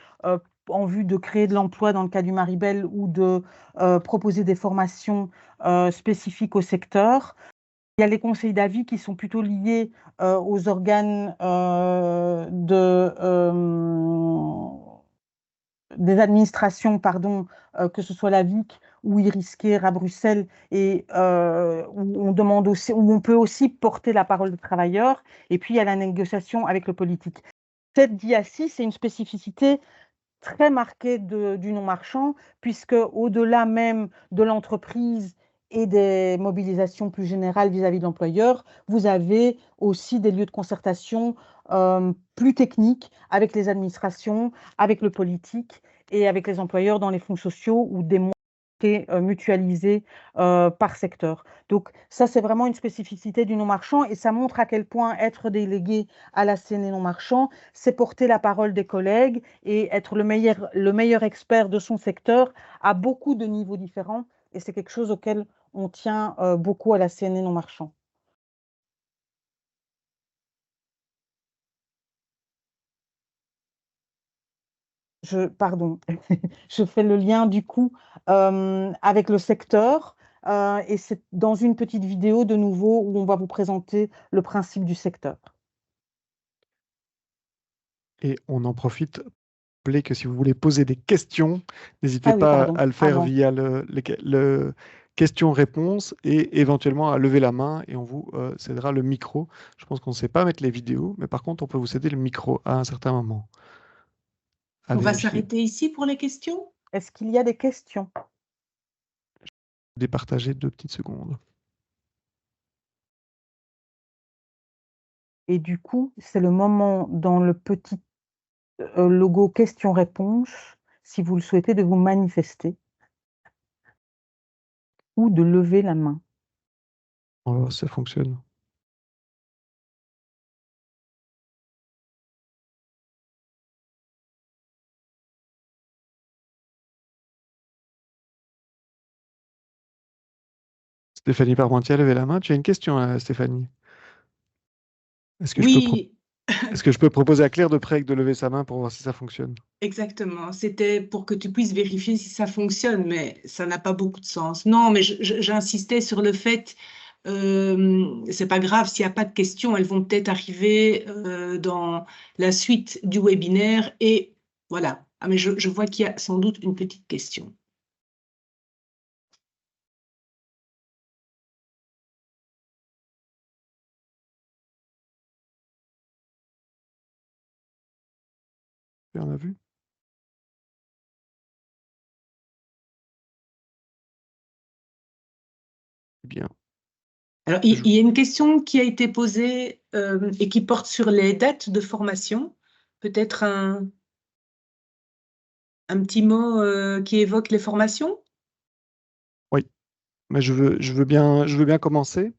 en vue de créer de l'emploi dans le cas du Maribel ou de proposer des formations spécifiques au secteur. Il y a les conseils d'avis qui sont plutôt liés aux organes des administrations, pardon, que ce soit la VIC ou IRISCAIR à Bruxelles, et où on peut aussi porter la parole des travailleurs. Et puis, il y a la négociation avec le politique. Cette DIACI, c'est une spécificité très marquée du non-marchand, puisque au-delà même de l'entreprise et des mobilisations plus générales vis-à-vis de l'employeur, vous avez aussi des lieux de concertation plus techniques avec les administrations, avec le politique et avec les employeurs dans les fonds sociaux ou des mutualisés par secteur. Donc ça, c'est vraiment une spécificité du non-marchand et ça montre à quel point être délégué à la CNE non-marchand, c'est porter la parole des collègues et être le meilleur expert de son secteur à beaucoup de niveaux différents, et c'est quelque chose auquel on tient beaucoup à la CNE non-marchand. Pardon, je fais le lien du coup avec le secteur et c'est dans une petite vidéo de nouveau où on va vous présenter le principe du secteur. Et on en profite pour rappeler que si vous voulez poser des questions, n'hésitez Ah oui, pas pardon, à le faire avant. via le questions-réponses et éventuellement à lever la main et on vous cédera le micro. Je pense qu'on ne sait pas mettre les vidéos, mais par contre, on peut vous céder le micro à un certain moment. On va s'arrêter ici pour les questions? Est-ce qu'il y a des questions? Départager 2 petites secondes. Et du coup, c'est le moment dans le petit logo questions-réponses, si vous le souhaitez, de vous manifester ou de lever la main. On va voir si ça fonctionne. Stéphanie Parmentier a levé la main. Tu as une question, Stéphanie? Est-ce que Oui, je peux proposer à Claire de Preg de lever sa main pour voir si ça fonctionne? exactement. C'était pour que tu puisses vérifier si ça fonctionne, mais ça n'a pas beaucoup de sens. Non, mais j'insistais sur le fait, c'est pas grave s'il n'y a pas de questions, elles vont peut-être arriver dans la suite du webinaire. Et voilà. Ah, mais je vois qu'il y a sans doute une petite question. On a vu? Bien. Alors, il y a une question qui a été posée et qui porte sur les dates de formation. Peut-être un petit mot qui évoque les formations? Oui, mais je veux bien commencer.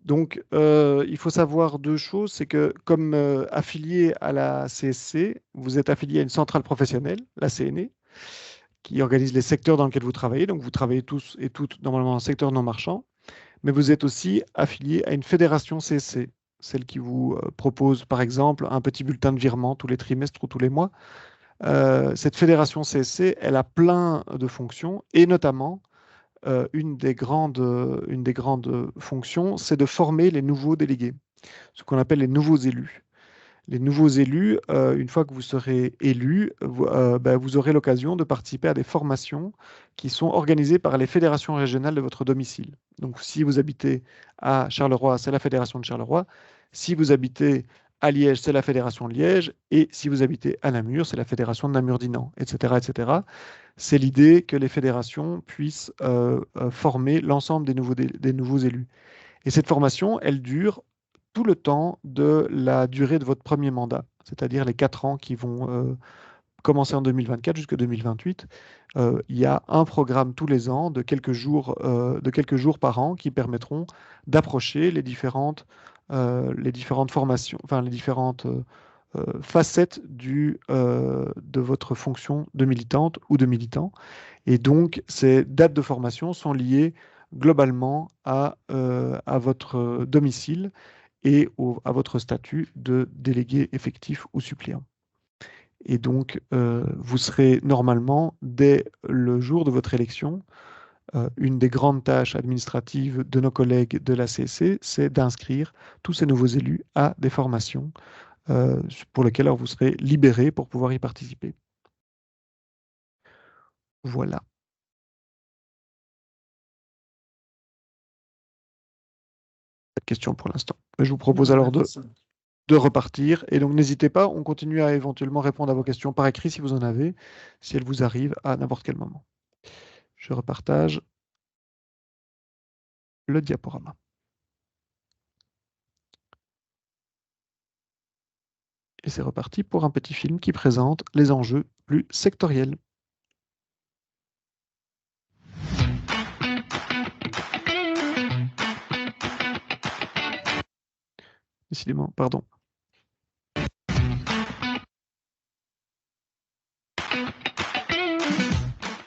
Donc, il faut savoir deux choses. C'est que comme affilié à la CSC, vous êtes affilié à une centrale professionnelle, la CNE, qui organise les secteurs dans lesquels vous travaillez. Donc, vous travaillez tous et toutes normalement dans le secteur non marchand. Mais vous êtes aussi affilié à une fédération CSC, celle qui vous propose, par exemple, un petit bulletin de virement tous les trimestres ou tous les mois. Cette fédération CSC, elle a plein de fonctions, et notamment, une des grandes fonctions, c'est de former les nouveaux délégués, ce qu'on appelle les nouveaux élus. Les nouveaux élus, une fois que vous serez élus, vous aurez l'occasion de participer à des formations qui sont organisées par les fédérations régionales de votre domicile. Donc, si vous habitez à Charleroi, c'est la fédération de Charleroi. Si vous habitez à Liège, c'est la fédération de Liège. Et si vous habitez à Namur, c'est la fédération de Namur-Dinant, etc., etc. C'est l'idée que les fédérations puissent former l'ensemble des nouveaux élus. Et cette formation, elle dure tout le temps de la durée de votre premier mandat, c'est-à-dire les 4 ans qui vont commencer en 2024 jusqu'à 2028. Il y a un programme tous les ans de quelques jours par an qui permettront d'approcher les différentes formations, enfin les différentes facettes de votre fonction de militante ou de militant. Et donc, ces dates de formation sont liées globalement à votre domicile et à votre statut de délégué effectif ou suppléant. Et donc, vous serez normalement, dès le jour de votre élection, une des grandes tâches administratives de nos collègues de la CSC, c'est d'inscrire tous ces nouveaux élus à des formations pour lesquelles vous serez libéré pour pouvoir y participer. Voilà. Pas de questions pour l'instant. Je vous propose alors de repartir. Et donc, n'hésitez pas, on continue à éventuellement répondre à vos questions par écrit si vous en avez, si elles vous arrivent à n'importe quel moment. Je repartage le diaporama. Et c'est reparti pour un petit film qui présente les enjeux plus sectoriels. Décidément, pardon.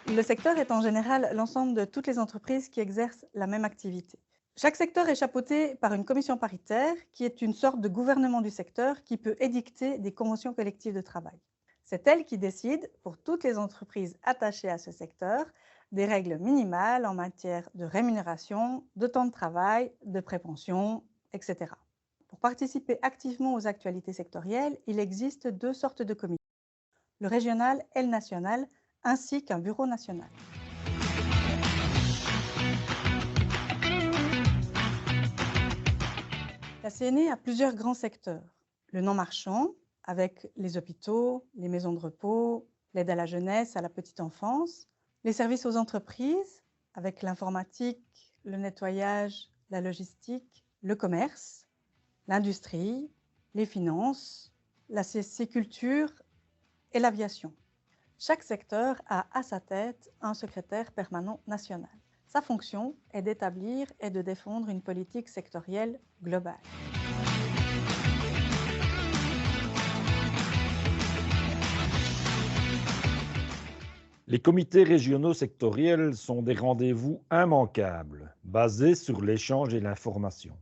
Le secteur est en général l'ensemble de toutes les entreprises qui exercent la même activité. Chaque secteur est chapeauté par une commission paritaire qui est une sorte de gouvernement du secteur qui peut édicter des conventions collectives de travail. C'est elle qui décide, pour toutes les entreprises attachées à ce secteur, des règles minimales en matière de rémunération, de temps de travail, de prépension, etc. Pour participer activement aux actualités sectorielles, il existe 2 sortes de comités, le régional et le national, ainsi qu'un bureau national. La CNE a plusieurs grands secteurs. Le non-marchand, avec les hôpitaux, les maisons de repos, l'aide à la jeunesse, à la petite enfance. Les services aux entreprises, avec l'informatique, le nettoyage, la logistique, le commerce, l'industrie, les finances, la culture et l'aviation. Chaque secteur a à sa tête un secrétaire permanent national. Sa fonction est d'établir et de défendre une politique sectorielle globale. Les comités régionaux sectoriels sont des rendez-vous immanquables, basés sur l'échange et l'information.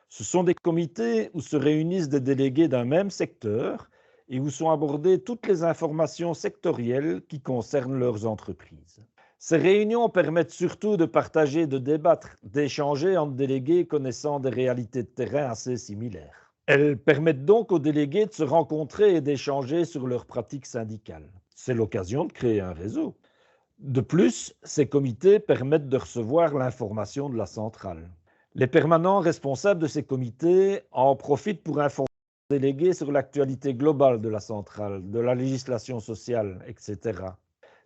Ce sont des comités où se réunissent des délégués d'un même secteur et où sont abordées toutes les informations sectorielles qui concernent leurs entreprises. Ces réunions permettent surtout de partager, de débattre, d'échanger entre délégués connaissant des réalités de terrain assez similaires. Elles permettent donc aux délégués de se rencontrer et d'échanger sur leurs pratiques syndicales. C'est l'occasion de créer un réseau. De plus, ces comités permettent de recevoir l'information de la centrale. Les permanents responsables de ces comités en profitent pour informer les délégués sur l'actualité globale de la centrale, de la législation sociale, etc.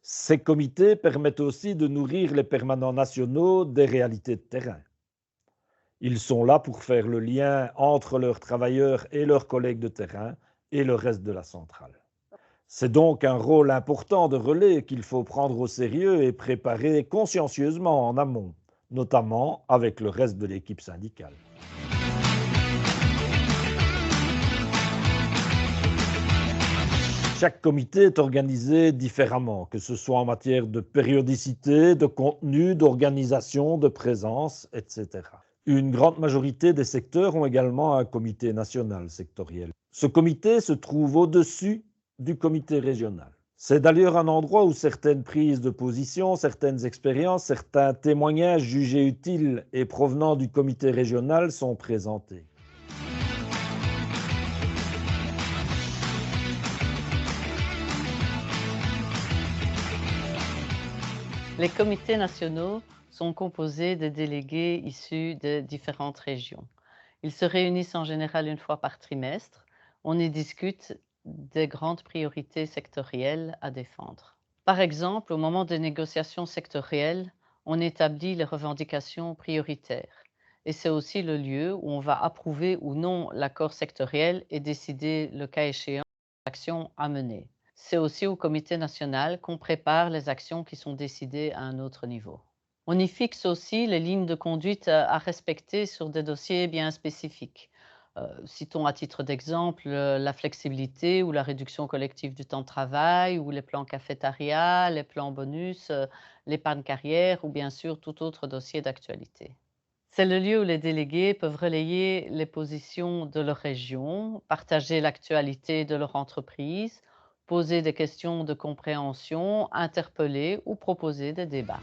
Ces comités permettent aussi de nourrir les permanents nationaux des réalités de terrain. Ils sont là pour faire le lien entre leurs travailleurs et leurs collègues de terrain et le reste de la centrale. C'est donc un rôle important de relais qu'il faut prendre au sérieux et préparer consciencieusement en amont, notamment avec le reste de l'équipe syndicale. Chaque comité est organisé différemment, que ce soit en matière de périodicité, de contenu, d'organisation, de présence, etc. Une grande majorité des secteurs ont également un comité national sectoriel. Ce comité se trouve au-dessus du comité régional. C'est d'ailleurs un endroit où certaines prises de position, certaines expériences, certains témoignages jugés utiles et provenant du comité régional sont présentés. Les comités nationaux sont composés de délégués issus de différentes régions. Ils se réunissent en général une fois par trimestre. On y discute des grandes priorités sectorielles à défendre. Par exemple, au moment des négociations sectorielles, on établit les revendications prioritaires. Et c'est aussi le lieu où on va approuver ou non l'accord sectoriel et décider, le cas échéant, l'actions à mener. C'est aussi au comité national qu'on prépare les actions qui sont décidées à un autre niveau. On y fixe aussi les lignes de conduite à respecter sur des dossiers bien spécifiques. Citons à titre d'exemple la flexibilité ou la réduction collective du temps de travail, ou les plans cafétéria, les plans bonus, l'épargne carrière ou bien sûr tout autre dossier d'actualité. C'est le lieu où les délégués peuvent relayer les positions de leur région, partager l'actualité de leur entreprise, poser des questions de compréhension, interpeller ou proposer des débats.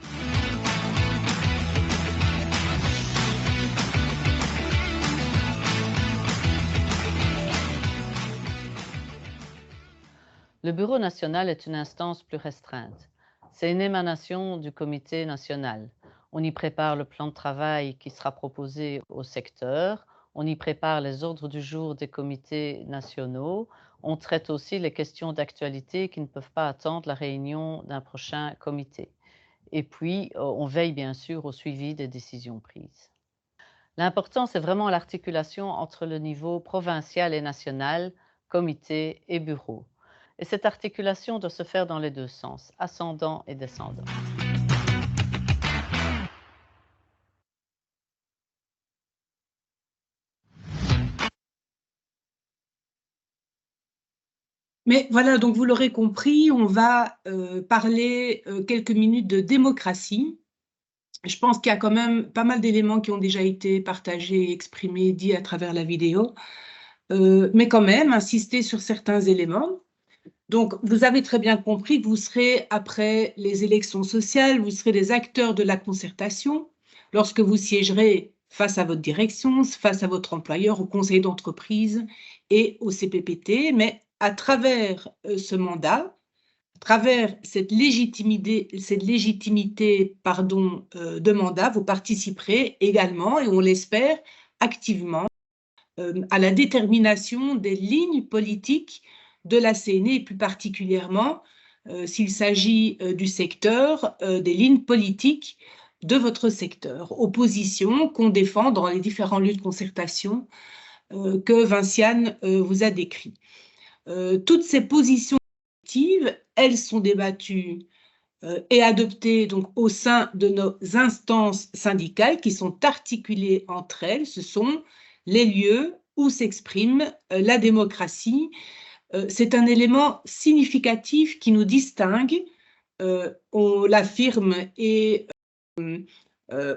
Le Bureau national est une instance plus restreinte. C'est une émanation du comité national. On y prépare le plan de travail qui sera proposé au secteur, on y prépare les ordres du jour des comités nationaux, on traite aussi les questions d'actualité qui ne peuvent pas attendre la réunion d'un prochain comité. Et puis, on veille bien sûr au suivi des décisions prises. L'important, c'est vraiment l'articulation entre le niveau provincial et national, comité et bureau. Et cette articulation doit se faire dans les deux sens, ascendant et descendant. Mais voilà, donc vous l'aurez compris, on va parler quelques minutes de démocratie. Je pense qu'il y a quand même pas mal d'éléments qui ont déjà été partagés, exprimés, dits à travers la vidéo, mais quand même, insister sur certains éléments. Donc, vous avez très bien compris que vous serez, après les élections sociales, vous serez des acteurs de la concertation lorsque vous siégerez face à votre direction, face à votre employeur, au conseil d'entreprise et au CPPT, mais à travers ce mandat, à travers cette légitimité de mandat, vous participerez également, et on l'espère, activement à la détermination des lignes politiques de la CNE, et plus particulièrement, s'il s'agit du secteur, des lignes politiques de votre secteur, aux positions qu'on défend dans les différents lieux de concertation que Vinciane vous a décrits. Toutes ces positions collectives, elles sont débattues et adoptées donc au sein de nos instances syndicales qui sont articulées entre elles. Ce sont les lieux où s'exprime la démocratie. C'est un élément significatif qui nous distingue on l'affirme et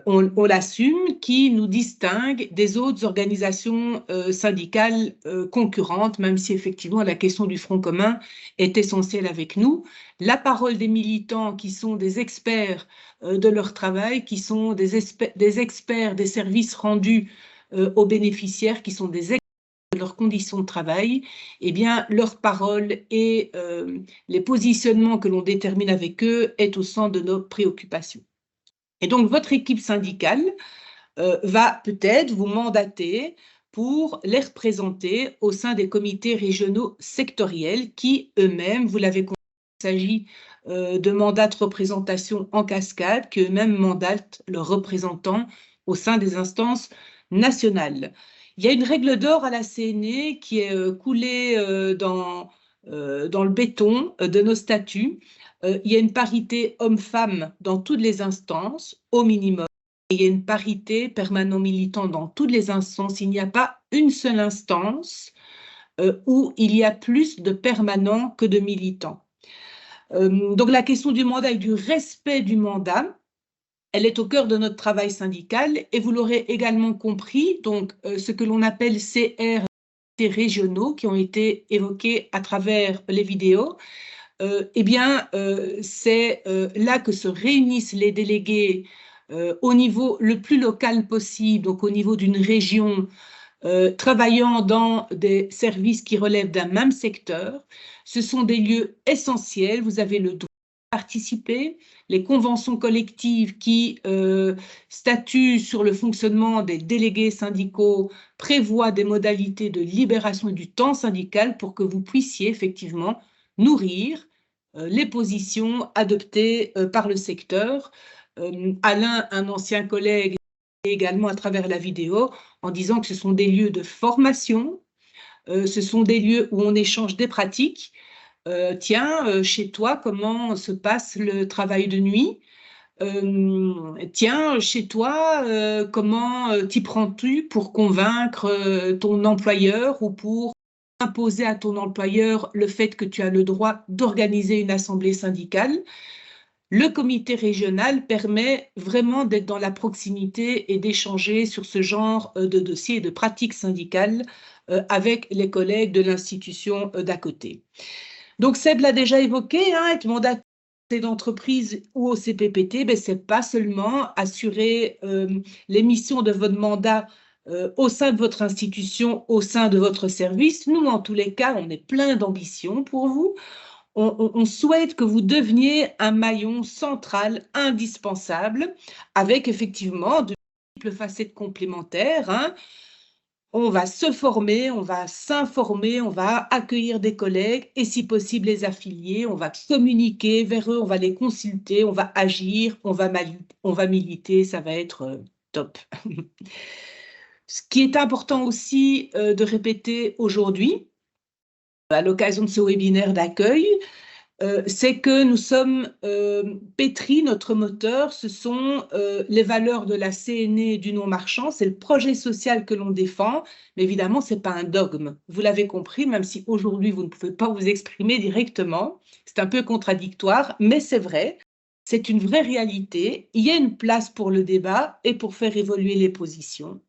on l'assume, qui nous distingue des autres organisations syndicales concurrentes, même si effectivement la question du Front commun est essentielle avec nous. La parole des militants qui sont des experts de leur travail, qui sont des experts des services rendus aux bénéficiaires, qui sont des experts de leurs conditions de travail, eh bien, leur parole et les positionnements que l'on détermine avec eux est au centre de nos préoccupations. Et donc, votre équipe syndicale va peut-être vous mandater pour les représenter au sein des comités régionaux sectoriels qui, eux-mêmes, vous l'avez compris, il s'agit de mandats de représentation en cascade, qui eux-mêmes mandatent leurs représentants au sein des instances nationales. Il y a une règle d'or à la CNE qui est coulée dans le béton de nos statuts. Il y a une parité homme-femme dans toutes les instances, au minimum. Et il y a une parité permanent-militant dans toutes les instances. Il n'y a pas une seule instance où il y a plus de permanents que de militants. Donc la question du mandat et du respect du mandat, elle est au cœur de notre travail syndical et vous l'aurez également compris, donc ce que l'on appelle CR régionaux qui ont été évoqués à travers les vidéos, eh bien, c'est là que se réunissent les délégués au niveau le plus local possible, donc au niveau d'une région, travaillant dans des services qui relèvent d'un même secteur. Ce sont des lieux essentiels, vous avez le droit de participer. Les conventions collectives qui statuent sur le fonctionnement des délégués syndicaux prévoient des modalités de libération du temps syndical pour que vous puissiez effectivement nourrir les positions adoptées par le secteur. Alain, un ancien collègue, également à travers la vidéo, en disant que ce sont des lieux de formation, ce sont des lieux où on échange des pratiques. Tiens, chez toi, comment se passe le travail de nuit? Tiens, chez toi, comment t'y prends-tu pour convaincre ton employeur ou pour imposer à ton employeur le fait que tu as le droit d'organiser une assemblée syndicale? Le comité régional permet vraiment d'être dans la proximité et d'échanger sur ce genre de dossiers et de pratiques syndicales avec les collègues de l'institution d'à côté. Donc, Seb l'a déjà évoqué, hein, être mandataire d'entreprise ou au CPPT, ben, ce n'est pas seulement assurer les missions de votre mandat au sein de votre institution, au sein de votre service. Nous, en tous les cas, on est plein d'ambition pour vous. On souhaite que vous deveniez un maillon central, indispensable, avec effectivement de multiples facettes complémentaires. Hein. On va se former, on va s'informer, on va accueillir des collègues et si possible les affilier, on va communiquer vers eux, on va les consulter, on va agir, on va militer, ça va être top. Ce qui est important aussi de répéter aujourd'hui, à l'occasion de ce webinaire d'accueil, c'est que nous sommes pétris, notre moteur, ce sont les valeurs de la CNE du non-marchand, c'est le projet social que l'on défend, mais évidemment, ce n'est pas un dogme. Vous l'avez compris, même si aujourd'hui, vous ne pouvez pas vous exprimer directement, c'est un peu contradictoire, mais c'est vrai, c'est une vraie réalité. Il y a une place pour le débat et pour faire évoluer les positions.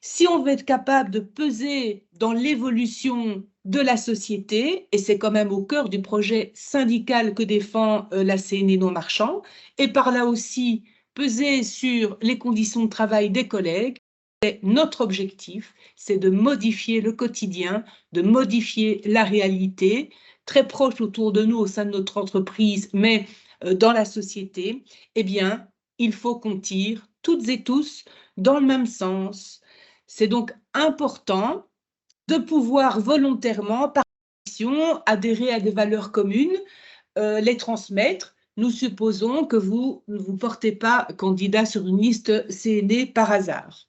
Si on veut être capable de peser dans l'évolution de la société, et c'est quand même au cœur du projet syndical que défend la CNE non-marchand, et par là aussi peser sur les conditions de travail des collègues, notre objectif, c'est de modifier le quotidien, de modifier la réalité, très proche autour de nous au sein de notre entreprise, mais dans la société, eh bien, il faut qu'on tire toutes et tous dans le même sens. C'est donc important de pouvoir volontairement, par mission, adhérer à des valeurs communes, les transmettre. Nous supposons que vous ne vous portez pas candidat sur une liste CNE par hasard.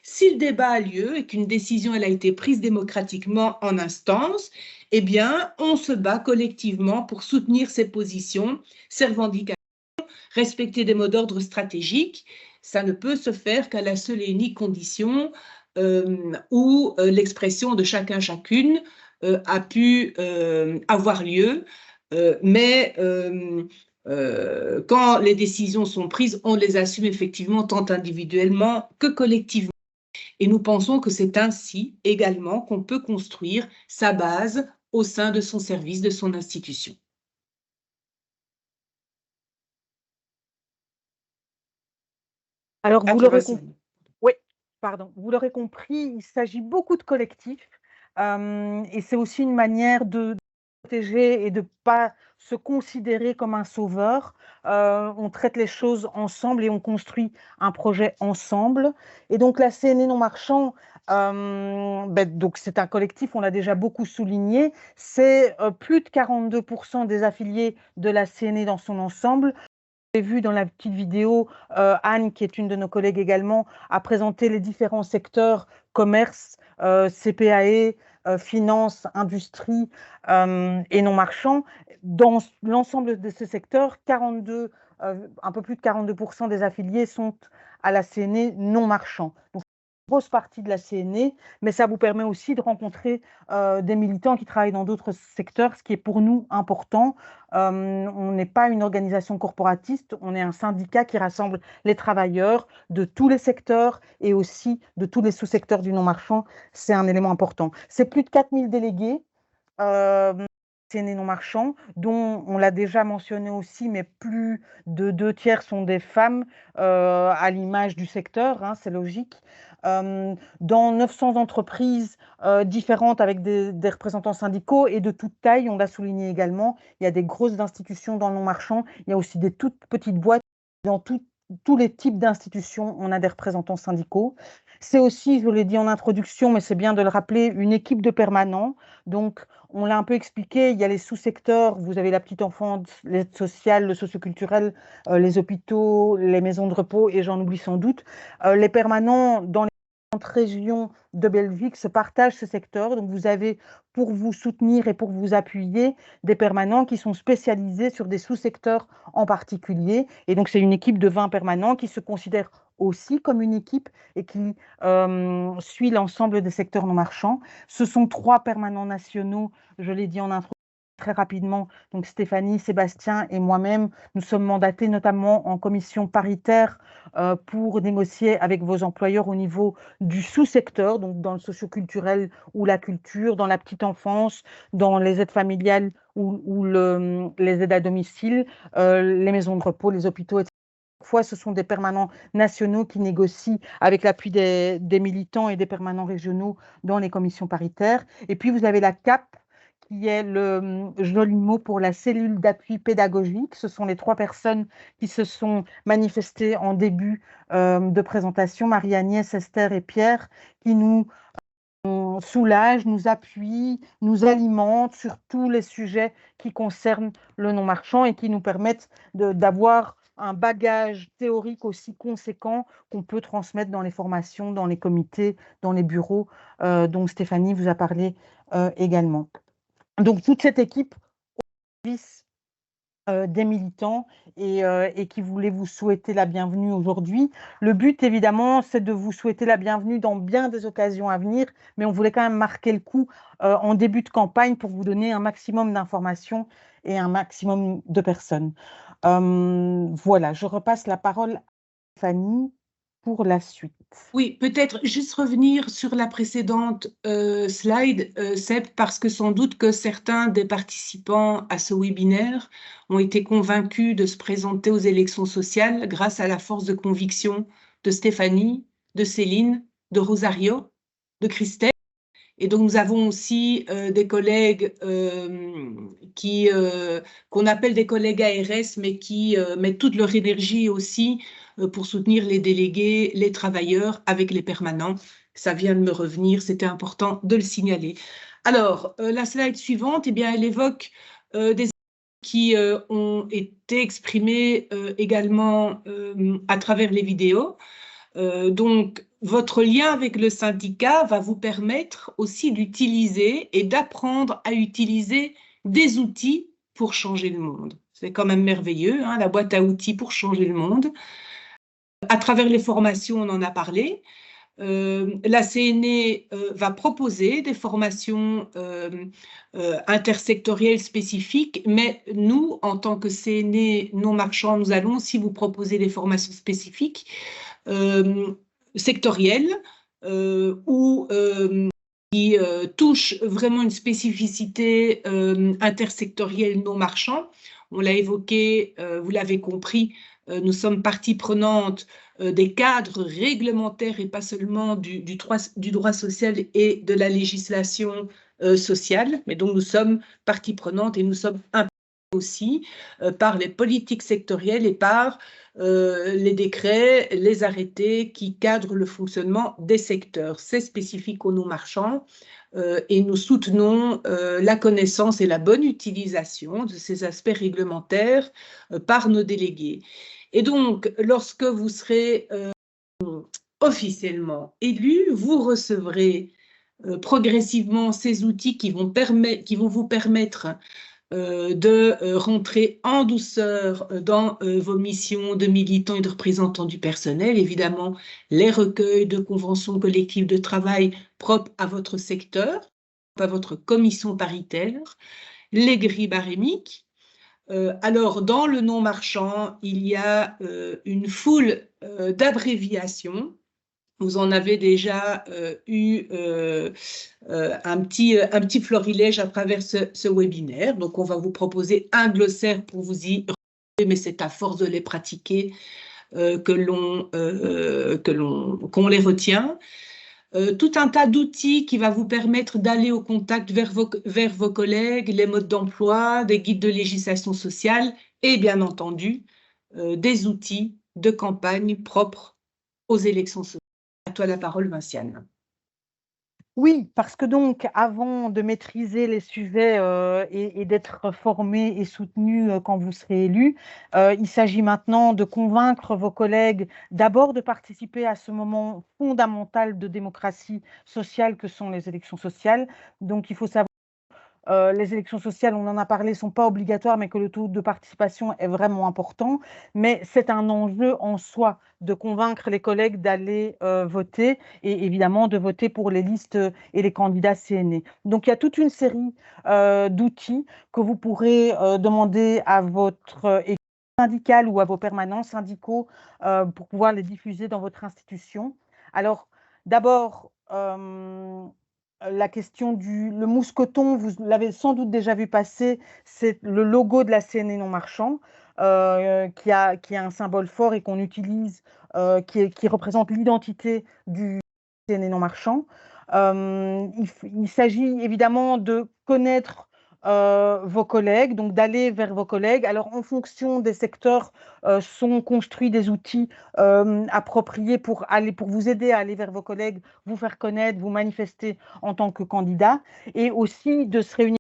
Si le débat a lieu et qu'une décision elle a été prise démocratiquement en instance, eh bien, on se bat collectivement pour soutenir ces positions, ces revendications, respecter des mots d'ordre stratégiques. Ça ne peut se faire qu'à la seule et unique condition où l'expression de chacune a pu avoir lieu, mais quand les décisions sont prises, on les assume effectivement tant individuellement que collectivement. Et nous pensons que c'est ainsi également qu'on peut construire sa base au sein de son service, de son institution. Alors, vous l'aurez compris. Oui, pardon. Vous l'aurez compris, il s'agit beaucoup de collectifs et c'est aussi une manière de protéger et de ne pas se considérer comme un sauveur. On traite les choses ensemble et on construit un projet ensemble. Et donc, la CNE Non Marchand, donc c'est un collectif, on l'a déjà beaucoup souligné, c'est plus de 42% des affiliés de la CNE dans son ensemble. Vous avez vu dans la petite vidéo, Anne, qui est une de nos collègues également, a présenté les différents secteurs, commerce, CPAE, finance, industrie et non marchand. Dans l'ensemble de ces secteurs, un peu plus de 42% des affiliés sont à la CNE non marchand. Donc, grosse partie de la CNE, mais ça vous permet aussi de rencontrer des militants qui travaillent dans d'autres secteurs, ce qui est pour nous important. On n'est pas une organisation corporatiste, on est un syndicat qui rassemble les travailleurs de tous les secteurs et aussi de tous les sous-secteurs du non-marchand. C'est un élément important. C'est plus de 4000 délégués. CNE non marchand, dont on l'a déjà mentionné aussi, mais plus de 2/3 sont des femmes, à l'image du secteur, hein, c'est logique. Dans 900 entreprises différentes avec des représentants syndicaux et de toute taille, on l'a souligné également. Il y a des grosses institutions dans le non-marchand, il y a aussi des toutes petites boîtes. Dans tous les types d'institutions, on a des représentants syndicaux. C'est aussi, je l'ai dit en introduction, mais c'est bien de le rappeler, une équipe de permanents. Donc, on l'a un peu expliqué, il y a les sous-secteurs, vous avez la petite enfance, l'aide sociale, le socioculturel, les hôpitaux, les maisons de repos, et j'en oublie sans doute. Les permanents dans les différentes régions de Belgique se partagent ce secteur. Donc, vous avez, pour vous soutenir et pour vous appuyer, des permanents qui sont spécialisés sur des sous-secteurs en particulier. Et donc, c'est une équipe de 20 permanents qui se considère aussi comme une équipe et qui suit l'ensemble des secteurs non marchands. Ce sont 3 permanents nationaux, je l'ai dit en introduction très rapidement, donc Stéphanie, Sébastien et moi-même, nous sommes mandatés notamment en commission paritaire pour négocier avec vos employeurs au niveau du sous-secteur, donc dans le socio-culturel ou la culture, dans la petite enfance, dans les aides familiales ou les aides à domicile, les maisons de repos, les hôpitaux, etc. Parfois, ce sont des permanents nationaux qui négocient avec l'appui des militants et des permanents régionaux dans les commissions paritaires. Et puis, vous avez la CAP, qui est le joli mot pour la cellule d'appui pédagogique. Ce sont les 3 personnes qui se sont manifestées en début de présentation, Marie-Agnès, Esther et Pierre, qui nous soulagent, nous appuient, nous alimentent sur tous les sujets qui concernent le non-marchand et qui nous permettent d'avoir un bagage théorique aussi conséquent qu'on peut transmettre dans les formations, dans les comités, dans les bureaux, dont Stéphanie vous a parlé également. Donc, toute cette équipe au service des militants et qui voulait vous souhaiter la bienvenue aujourd'hui. Le but, évidemment, c'est de vous souhaiter la bienvenue dans bien des occasions à venir, mais on voulait quand même marquer le coup en début de campagne pour vous donner un maximum d'informations et un maximum de personnes. Voilà, je repasse la parole à Fanny pour la suite. Oui, peut-être juste revenir sur la précédente slide, Seb, parce que sans doute que certains des participants à ce webinaire ont été convaincus de se présenter aux élections sociales grâce à la force de conviction de Stéphanie, de Céline, de Rosario, de Christelle. Et donc, nous avons aussi des collègues qu'on appelle des collègues ARS, mais qui mettent toute leur énergie aussi pour soutenir les délégués, les travailleurs avec les permanents. Ça vient de me revenir, c'était important de le signaler. Alors, la slide suivante, eh bien, elle évoque des qui ont été exprimés également à travers les vidéos. Donc, votre lien avec le syndicat va vous permettre aussi d'utiliser et d'apprendre à utiliser des outils pour changer le monde. C'est quand même merveilleux, hein, la boîte à outils pour changer le monde. À travers les formations, on en a parlé. la CNE va proposer des formations intersectorielles spécifiques, mais nous, en tant que CNE non marchand, nous allons aussi vous proposer des formations spécifiques sectorielles ou qui touchent vraiment une spécificité intersectorielle non marchand. On l'a évoqué, vous l'avez compris, nous sommes partie prenante des cadres réglementaires et pas seulement du droit social et de la législation sociale, mais donc nous sommes partie prenante et nous sommes impliqués aussi par les politiques sectorielles et par les décrets, les arrêtés qui cadrent le fonctionnement des secteurs. C'est spécifique aux non-marchands et nous soutenons la connaissance et la bonne utilisation de ces aspects réglementaires par nos délégués. Et donc, lorsque vous serez officiellement élu, vous recevrez progressivement ces outils qui vont vous permettre de rentrer en douceur dans vos missions de militants et de représentants du personnel. Évidemment, les recueils de conventions collectives de travail propres à votre secteur, à votre commission paritaire, les grilles barémiques. Alors, dans le non-marchand, il y a une foule d'abréviations. Vous en avez déjà eu un petit florilège à travers ce webinaire. Donc, on va vous proposer un glossaire pour vous y retrouver, mais c'est à force de les pratiquer qu'on les retient. Tout un tas d'outils qui va vous permettre d'aller au contact vers vos collègues, les modes d'emploi, des guides de législation sociale et bien entendu des outils de campagne propres aux élections sociales. À toi la parole, Vinciane. Oui, parce que donc, avant de maîtriser les sujets et d'être formé et soutenu quand vous serez élu, il s'agit maintenant de convaincre vos collègues d'abord de participer à ce moment fondamental de démocratie sociale que sont les élections sociales. Donc, il faut savoir les élections sociales, on en a parlé, ne sont pas obligatoires, mais que le taux de participation est vraiment important. Mais c'est un enjeu en soi de convaincre les collègues d'aller voter et évidemment de voter pour les listes et les candidats CNE. Donc, il y a toute une série d'outils que vous pourrez demander à votre équipe syndicale ou à vos permanents syndicaux pour pouvoir les diffuser dans votre institution. Alors, d'abord, la question le mousqueton, vous l'avez sans doute déjà vu passer, c'est le logo de la CNE non marchand qui a un symbole fort et qu'on utilise, qui représente l'identité du CNE non marchand. Il s'agit évidemment de connaître vos collègues, donc d'aller vers vos collègues. Alors, en fonction des secteurs, sont construits des outils appropriés pour vous aider à aller vers vos collègues, vous faire connaître, vous manifester en tant que candidat, et aussi de se réunir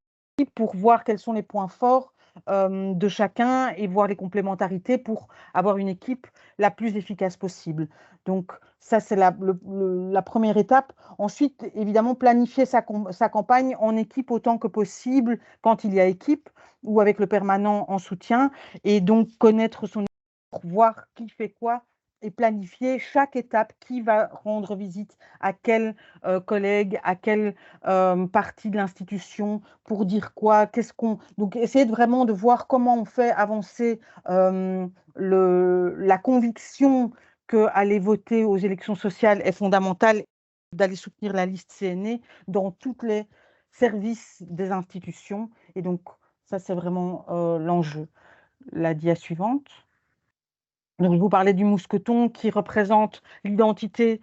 pour voir quels sont les points forts de chacun et voir les complémentarités pour avoir une équipe la plus efficace possible. Donc, ça, c'est la première étape. Ensuite, évidemment, planifier sa campagne en équipe autant que possible quand il y a équipe ou avec le permanent en soutien, et donc connaître son équipe pour voir qui fait quoi et planifier chaque étape, qui va rendre visite à quel collègue, à quelle partie de l'institution, pour dire quoi, Donc, essayer vraiment de voir comment on fait avancer la conviction qu'aller voter aux élections sociales est fondamental, d'aller soutenir la liste CNE dans tous les services des institutions. Et donc, ça, c'est vraiment l'enjeu. La dia suivante. Donc, je vous parlais du mousqueton qui représente l'identité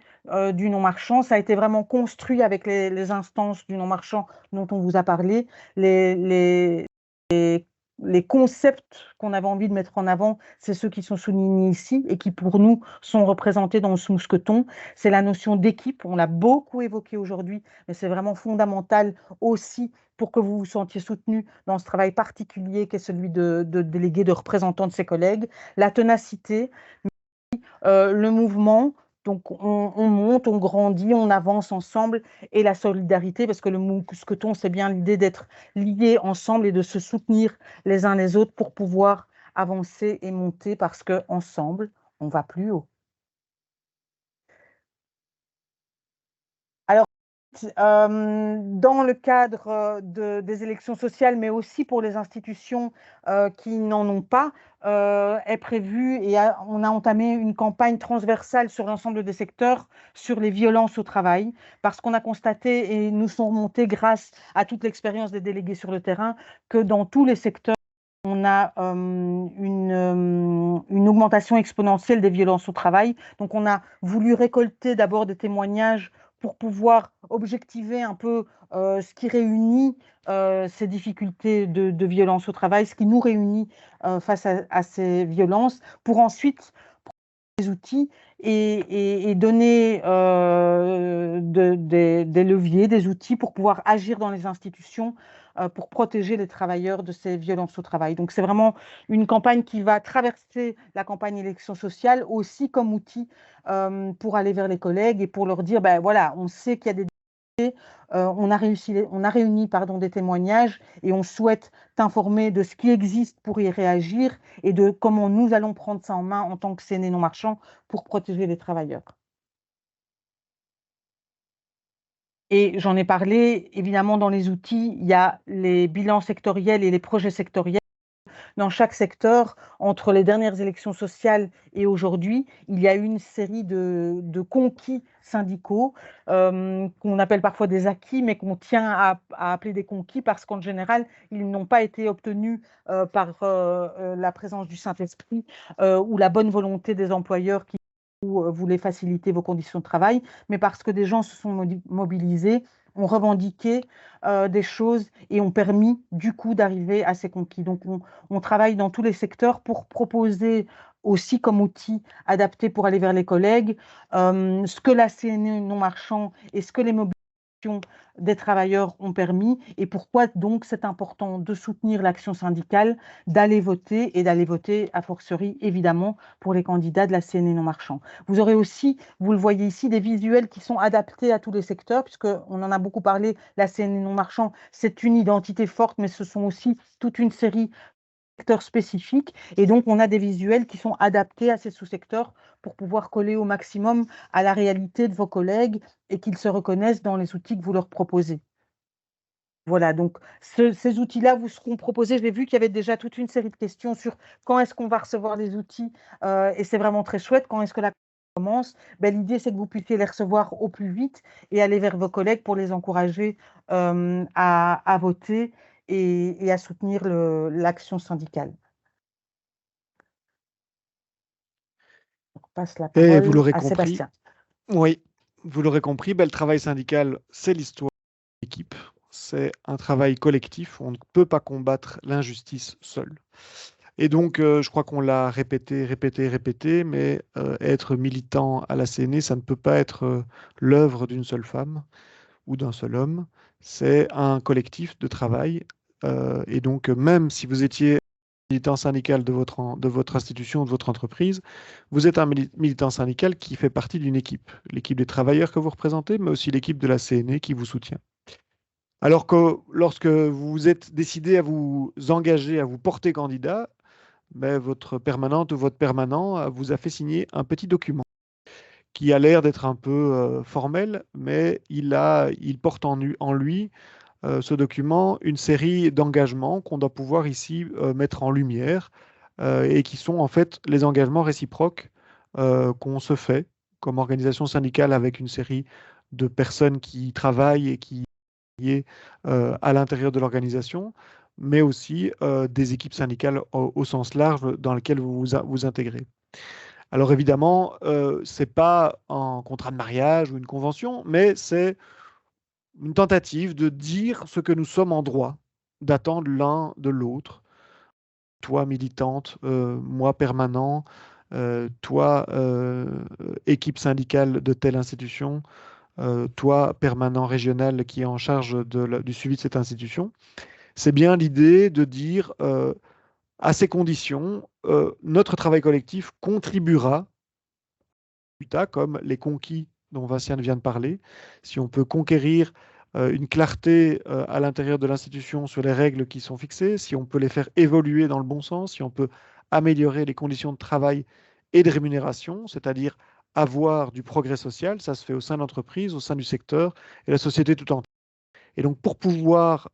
du non-marchand. Ça a été vraiment construit avec les instances du non-marchand dont on vous a parlé. Les concepts qu'on avait envie de mettre en avant, c'est ceux qui sont soulignés ici et qui, pour nous, sont représentés dans ce mousqueton. C'est la notion d'équipe. On l'a beaucoup évoqué aujourd'hui, mais c'est vraiment fondamental aussi pour que vous vous sentiez soutenu dans ce travail particulier qu'est celui de délégué, de représentant de ses collègues. La ténacité, le mouvement. Donc, on monte, on grandit, on avance ensemble, et la solidarité, parce que le mousqueton, c'est bien l'idée d'être liés ensemble et de se soutenir les uns les autres pour pouvoir avancer et monter, parce qu'ensemble, on va plus haut. ensuite, dans le cadre des élections sociales, mais aussi pour les institutions qui n'en ont pas, est prévu et on a entamé une campagne transversale sur l'ensemble des secteurs sur les violences au travail, parce qu'on a constaté, et nous sont remontés grâce à toute l'expérience des délégués sur le terrain, que dans tous les secteurs, on a une augmentation exponentielle des violences au travail. Donc, on a voulu récolter d'abord des témoignages pour pouvoir objectiver un peu ce qui réunit ces difficultés de violence au travail, ce qui nous réunit face à ces violences, pour ensuite prendre des outils et donner des leviers, des outils pour pouvoir agir dans les institutions pour protéger les travailleurs de ces violences au travail. Donc, c'est vraiment une campagne qui va traverser la campagne élection sociale aussi comme outil pour aller vers les collègues et pour leur dire, ben voilà, on sait qu'il y a des difficultés, on a réuni des témoignages et on souhaite t'informer de ce qui existe pour y réagir et de comment nous allons prendre ça en main en tant que CNE non marchand pour protéger les travailleurs. Et j'en ai parlé, évidemment, dans les outils, il y a les bilans sectoriels et les projets sectoriels. Dans chaque secteur, entre les dernières élections sociales et aujourd'hui, il y a eu une série de conquis syndicaux qu'on appelle parfois des acquis, mais qu'on tient à appeler des conquis parce qu'en général, ils n'ont pas été obtenus par la présence du Saint-Esprit ou la bonne volonté des employeurs qui voulaient faciliter vos conditions de travail, mais parce que des gens se sont mobilisés, ont revendiqué des choses et ont permis du coup d'arriver à ces conquis. Donc on travaille dans tous les secteurs pour proposer aussi comme outil adapté pour aller vers les collègues ce que la CNE non marchand et ce que les mobilisations des travailleurs ont permis et pourquoi donc c'est important de soutenir l'action syndicale, d'aller voter et d'aller voter a fortiori évidemment pour les candidats de la CNE non marchand. Vous aurez aussi, vous le voyez ici, des visuels qui sont adaptés à tous les secteurs puisqu'on en a beaucoup parlé, la CNE non marchand c'est une identité forte mais ce sont aussi toute une série de secteurs spécifiques et donc on a des visuels qui sont adaptés à ces sous-secteurs pour pouvoir coller au maximum à la réalité de vos collègues et qu'ils se reconnaissent dans les outils que vous leur proposez. Voilà, donc ces outils-là vous seront proposés. J'ai vu qu'il y avait déjà toute une série de questions sur quand est-ce qu'on va recevoir les outils et c'est vraiment très chouette. Quand est-ce que la commence? L'idée, c'est que vous puissiez les recevoir au plus vite et aller vers vos collègues pour les encourager à voter et à soutenir l'action syndicale. On passe la Et vous parole l'aurez à compris, Sébastien. oui, vous l'aurez compris, le travail syndical, c'est l'histoire de l'équipe. C'est un travail collectif. On ne peut pas combattre l'injustice seul. Et donc, je crois qu'on l'a répété, mais être militant à la CNE, ça ne peut pas être l'œuvre d'une seule femme ou d'un seul homme. C'est un collectif de travail. Et donc, même si vous étiez militant syndical de votre institution, de votre entreprise, vous êtes un militant syndical qui fait partie d'une équipe. L'équipe des travailleurs que vous représentez, mais aussi l'équipe de la CNE qui vous soutient. Alors que lorsque vous vous êtes décidé à vous engager, à vous porter candidat, votre permanente ou votre permanent vous a fait signer un petit document qui a l'air d'être un peu formel, mais il porte en lui, ce document, une série d'engagements qu'on doit pouvoir ici mettre en lumière et qui sont en fait les engagements réciproques qu'on se fait comme organisation syndicale avec une série de personnes qui travaillent et qui à l'intérieur de l'organisation, mais aussi des équipes syndicales au sens large dans lesquelles vous vous intégrez. Alors évidemment, ce n'est pas un contrat de mariage ou une convention, mais c'est une tentative de dire ce que nous sommes en droit d'attendre l'un de l'autre. Toi militante, moi permanent, toi équipe syndicale de telle institution, toi permanent régional qui est en charge du suivi de cette institution. C'est bien l'idée de dire à ces conditions, notre travail collectif contribuera, comme les conquis dont Vinciane vient de parler. Si on peut conquérir une clarté à l'intérieur de l'institution sur les règles qui sont fixées, si on peut les faire évoluer dans le bon sens, si on peut améliorer les conditions de travail et de rémunération, c'est-à-dire avoir du progrès social, ça se fait au sein de l'entreprise, au sein du secteur et la société tout entière. Et donc, pour pouvoir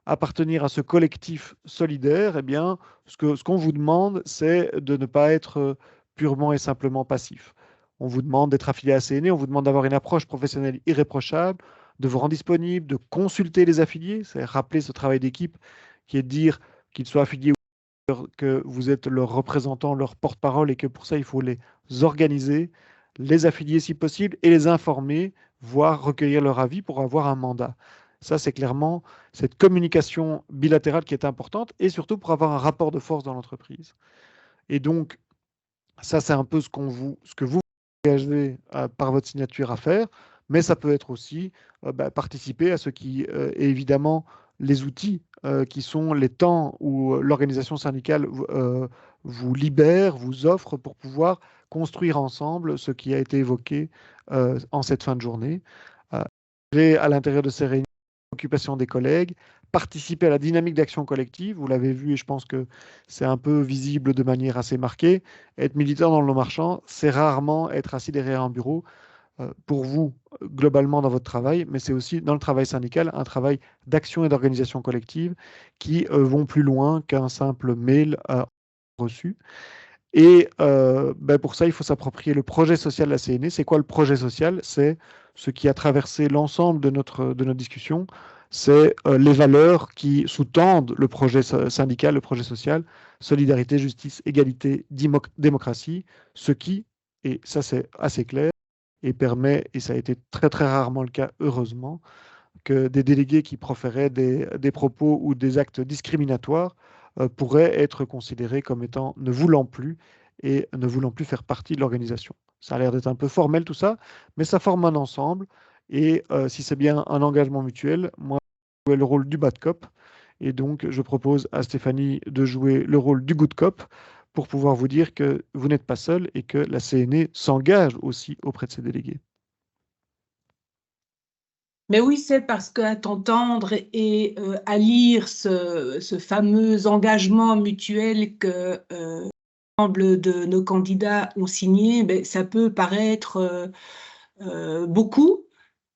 appartenir à ce collectif solidaire, eh bien, ce qu'on vous demande, c'est de ne pas être purement et simplement passif. On vous demande d'être affilié à CNE, on vous demande d'avoir une approche professionnelle irréprochable, de vous rendre disponible, de consulter les affiliés, c'est rappeler ce travail d'équipe qui est de dire qu'ils soient affiliés ou que vous êtes leur représentant, leur porte-parole et que pour ça, il faut les organiser, les affilier si possible et les informer, voire recueillir leur avis pour avoir un mandat. Ça, c'est clairement cette communication bilatérale qui est importante et surtout pour avoir un rapport de force dans l'entreprise. Et donc, ça, c'est un peu ce que vous engagez par votre signature à faire, mais ça peut être aussi participer à ce qui est évidemment les outils qui sont les temps où l'organisation syndicale vous libère, vous offre pour pouvoir construire ensemble ce qui a été évoqué en cette fin de journée. À l'intérieur de ces réunions, l'occupation des collègues, participer à la dynamique d'action collective, vous l'avez vu et je pense que c'est un peu visible de manière assez marquée. Être militant dans le marchand, c'est rarement être assis derrière un bureau pour vous, globalement dans votre travail, mais c'est aussi dans le travail syndical, un travail d'action et d'organisation collective qui vont plus loin qu'un simple mail reçu. Et pour ça, il faut s'approprier le projet social de la CNE. C'est quoi le projet social? C'est ce qui a traversé l'ensemble de notre discussion. C'est les valeurs qui sous-tendent le projet syndical, le projet social, solidarité, justice, égalité, démocratie, ce qui, et ça c'est assez clair, et permet, et ça a été très très rarement le cas, heureusement, que des délégués qui proféraient des propos ou des actes discriminatoires pourraient être considérés comme étant ne voulant plus et ne voulant plus faire partie de l'organisation. Ça a l'air d'être un peu formel tout ça, mais ça forme un ensemble. Et si c'est bien un engagement mutuel, moi, je joue le rôle du bad cop. Et donc, je propose à Stéphanie de jouer le rôle du good cop pour pouvoir vous dire que vous n'êtes pas seul et que la CNE s'engage aussi auprès de ses délégués. Mais oui, c'est parce qu'à t'entendre et à lire ce fameux engagement mutuel que l'ensemble de nos candidats ont signé, ça peut paraître beaucoup.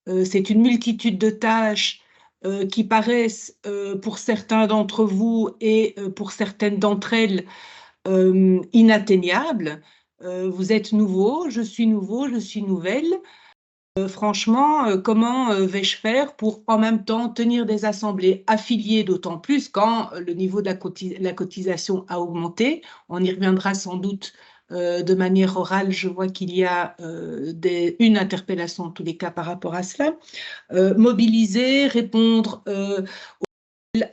C'est une multitude de tâches qui paraissent pour certains d'entre vous et pour certaines d'entre elles inatteignables. Vous êtes nouveau, je suis nouvelle. Franchement, comment vais-je faire pour en même temps tenir des assemblées affiliées, d'autant plus quand le niveau de la cotisation a augmenté. On y reviendra sans doute de manière orale. Je vois qu'il y a une interpellation en tous les cas par rapport à cela. Mobiliser, répondre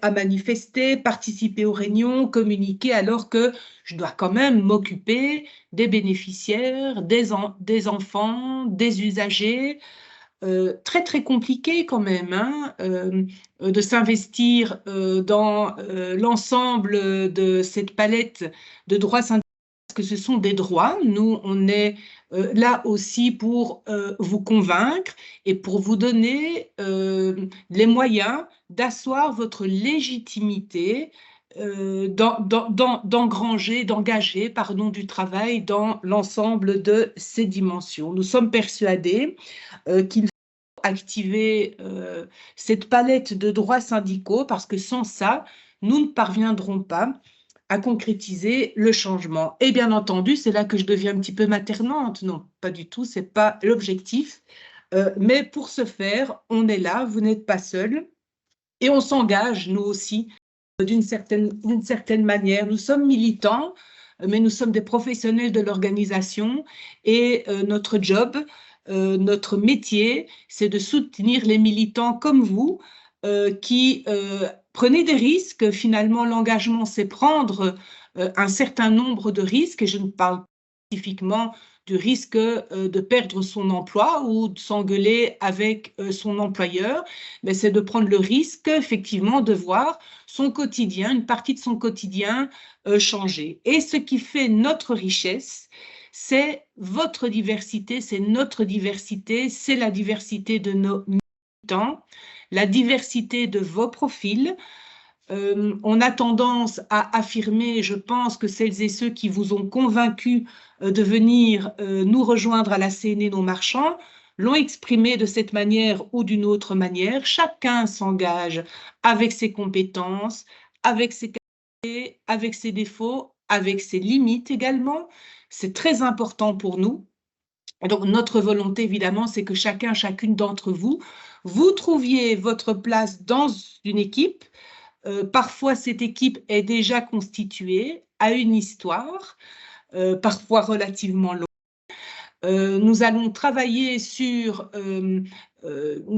à manifester, participer aux réunions, communiquer, alors que je dois quand même m'occuper des bénéficiaires, des enfants, des usagers. Très très compliqué quand même hein, de s'investir dans l'ensemble de cette palette de droits syndicaux, parce que ce sont des droits. Nous, on est là aussi pour vous convaincre et pour vous donner les moyens d'asseoir votre légitimité, d'engager du travail dans l'ensemble de ces dimensions. Nous sommes persuadés qu'il faut activer cette palette de droits syndicaux parce que sans ça, nous ne parviendrons pas à concrétiser le changement. Et bien entendu, c'est là que je deviens un petit peu maternante. Non, pas du tout, ce n'est pas l'objectif. Mais pour ce faire, on est là, vous n'êtes pas seul. Et on s'engage, nous aussi, d'une certaine manière. Nous sommes militants, mais nous sommes des professionnels de l'organisation. Et notre job, notre métier, c'est de soutenir les militants comme vous, qui prenez des risques. Finalement, l'engagement, c'est prendre un certain nombre de risques, et je ne parle pas spécifiquement du risque de perdre son emploi ou de s'engueuler avec son employeur, mais c'est de prendre le risque, effectivement, de voir son quotidien, une partie de son quotidien changer. Et ce qui fait notre richesse, c'est votre diversité, c'est notre diversité, c'est la diversité de nos militants, la diversité de vos profils, on a tendance à affirmer, je pense que celles et ceux qui vous ont convaincus de venir nous rejoindre à la CNE Non Marchand l'ont exprimé de cette manière ou d'une autre manière. Chacun s'engage avec ses compétences, avec ses qualités, avec ses défauts, avec ses limites également. C'est très important pour nous. Donc, notre volonté, évidemment, c'est que chacun, chacune d'entre vous, vous trouviez votre place dans une équipe. Parfois, cette équipe est déjà constituée, a une histoire, parfois relativement longue. Nous allons travailler sur une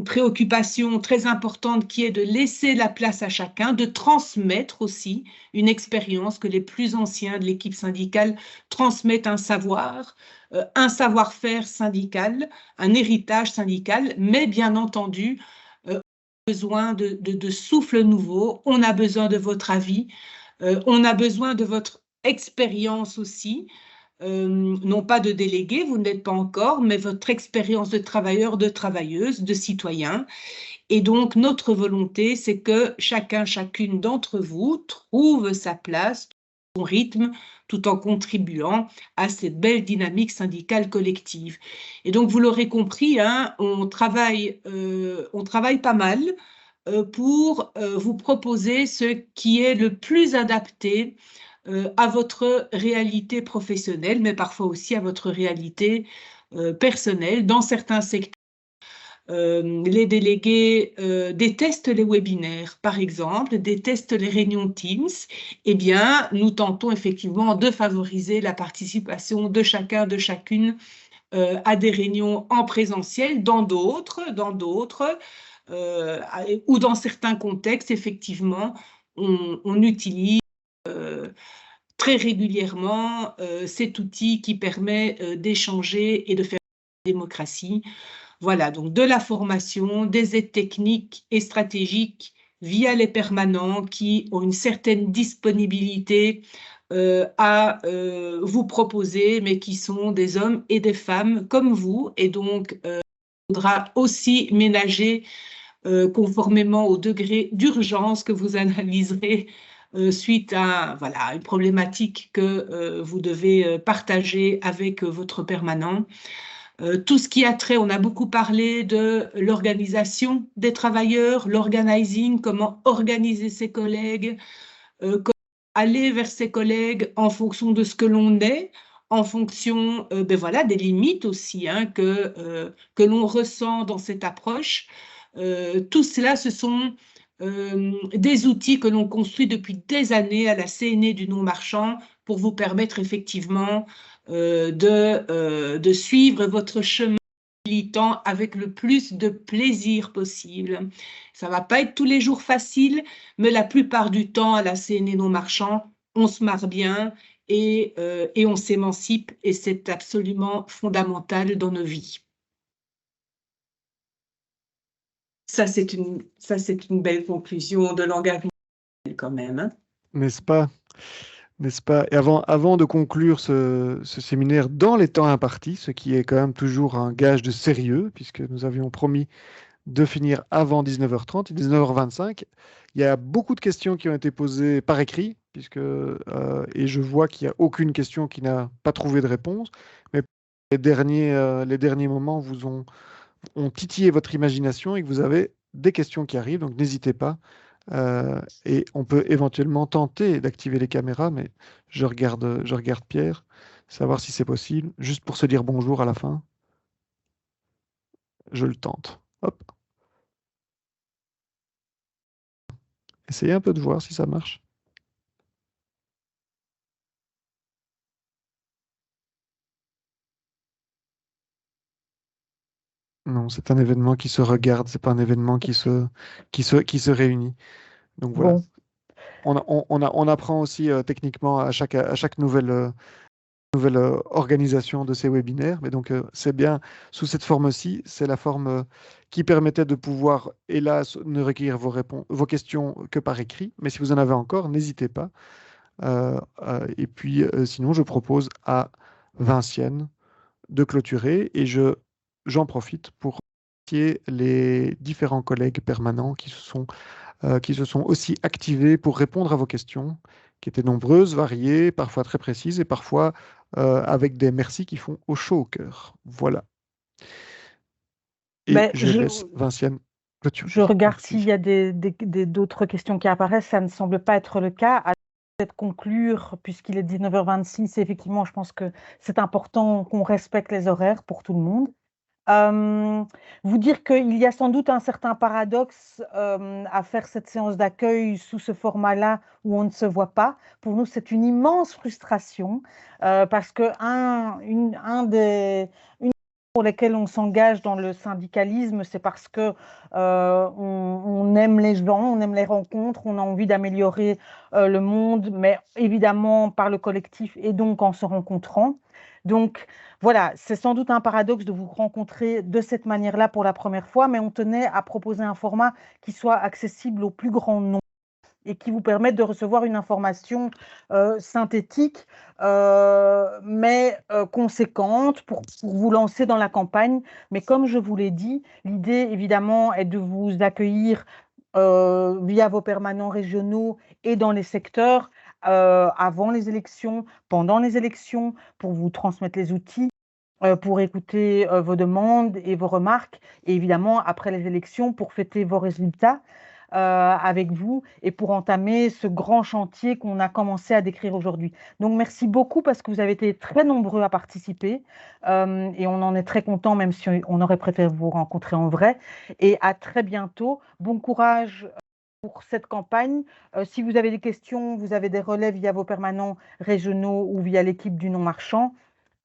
préoccupation très importante qui est de laisser la place à chacun, de transmettre aussi une expérience, que les plus anciens de l'équipe syndicale transmettent un savoir-faire syndical, un héritage syndical, mais bien entendu, on a besoin de souffle nouveau, on a besoin de votre avis, on a besoin de votre expérience aussi. Non pas de délégué, vous n'êtes pas encore, mais votre expérience de travailleur, de travailleuse, de citoyen. Et donc, notre volonté, c'est que chacun, chacune d'entre vous trouve sa place, son rythme, tout en contribuant à cette belle dynamique syndicale collective. Et donc, vous l'aurez compris, hein, on travaille pas mal pour vous proposer ce qui est le plus adapté à votre réalité professionnelle, mais parfois aussi à votre réalité personnelle. Dans certains secteurs, les délégués détestent les webinaires, par exemple, détestent les réunions Teams. Eh bien, nous tentons effectivement de favoriser la participation de chacun, de chacune à des réunions en présentiel, dans d'autres, ou dans certains contextes, effectivement, on utilise très régulièrement cet outil qui permet d'échanger et de faire la démocratie. Voilà, donc de la formation, des aides techniques et stratégiques via les permanents qui ont une certaine disponibilité à vous proposer, mais qui sont des hommes et des femmes comme vous. Et donc, il faudra aussi ménager conformément au degré d'urgence que vous analyserez suite à une problématique que vous devez partager avec votre permanent. Tout ce qui a trait, on a beaucoup parlé de l'organisation des travailleurs, l'organizing, comment organiser ses collègues, comment aller vers ses collègues en fonction de ce que l'on est, en fonction des limites aussi hein, que l'on ressent dans cette approche. Tout cela, ce sont des outils que l'on construit depuis des années à la CNE du Non Marchand pour vous permettre effectivement de suivre votre chemin militant avec le plus de plaisir possible. Ça ne va pas être tous les jours facile, mais la plupart du temps à la CNE Non Marchand, on se marre bien et on s'émancipe et c'est absolument fondamental dans nos vies. Ça, c'est une belle conclusion de l'engagement quand même. Hein. N'est-ce pas? N'est-ce pas? Et avant de conclure ce séminaire dans les temps impartis, ce qui est quand même toujours un gage de sérieux, puisque nous avions promis de finir avant 19h30 et 19h25, il y a beaucoup de questions qui ont été posées par écrit, et je vois qu'il n'y a aucune question qui n'a pas trouvé de réponse, mais les derniers moments vous ont titillé votre imagination et que vous avez des questions qui arrivent, donc n'hésitez pas. Et on peut éventuellement tenter d'activer les caméras, mais je regarde Pierre, savoir si c'est possible, juste pour se dire bonjour à la fin. Je le tente. Hop. Essayez un peu de voir si ça marche. Non, c'est un événement qui se regarde, c'est pas un événement qui se réunit. Donc voilà. Bon. On apprend aussi techniquement à chaque nouvelle organisation de ces webinaires, mais donc c'est bien sous cette forme-ci, c'est la forme qui permettait de pouvoir, hélas, ne recueillir vos questions que par écrit, mais si vous en avez encore, n'hésitez pas. Et puis sinon, je propose à Vincienne de clôturer et j'en profite pour remercier les différents collègues permanents qui se sont qui se sont aussi activés pour répondre à vos questions, qui étaient nombreuses, variées, parfois très précises et parfois avec des merci qui font au chaud au cœur. Voilà. Et Ben, je laisse Vinciane clôturer. Je regarde Merci. s'il y a d'autres questions qui apparaissent. Ça ne semble pas être le cas. À peut-être conclure, puisqu'il est 19h26, effectivement, je pense que c'est important qu'on respecte les horaires pour tout le monde. Vous dire qu'il y a sans doute un certain paradoxe à faire cette séance d'accueil sous ce format-là où on ne se voit pas. Pour nous, c'est une immense frustration parce que pour lesquels on s'engage dans le syndicalisme, c'est parce que on aime les gens, on aime les rencontres, on a envie d'améliorer le monde, mais évidemment par le collectif et donc en se rencontrant. Donc voilà, c'est sans doute un paradoxe de vous rencontrer de cette manière-là pour la première fois, mais on tenait à proposer un format qui soit accessible au plus grand nombre et qui vous permette de recevoir une information synthétique, mais conséquente pour vous lancer dans la campagne. Mais comme je vous l'ai dit, l'idée, évidemment, est de vous accueillir via vos permanents régionaux et dans les secteurs avant les élections, pendant les élections, pour vous transmettre les outils, pour écouter vos demandes et vos remarques, et évidemment, après les élections, pour fêter vos résultats avec vous et pour entamer ce grand chantier qu'on a commencé à décrire aujourd'hui. Donc, merci beaucoup parce que vous avez été très nombreux à participer et on en est très content, même si on aurait préféré vous rencontrer en vrai. Et à très bientôt. Bon courage pour cette campagne. Si vous avez des questions, vous avez des relais via vos permanents régionaux ou via l'équipe du non-marchand.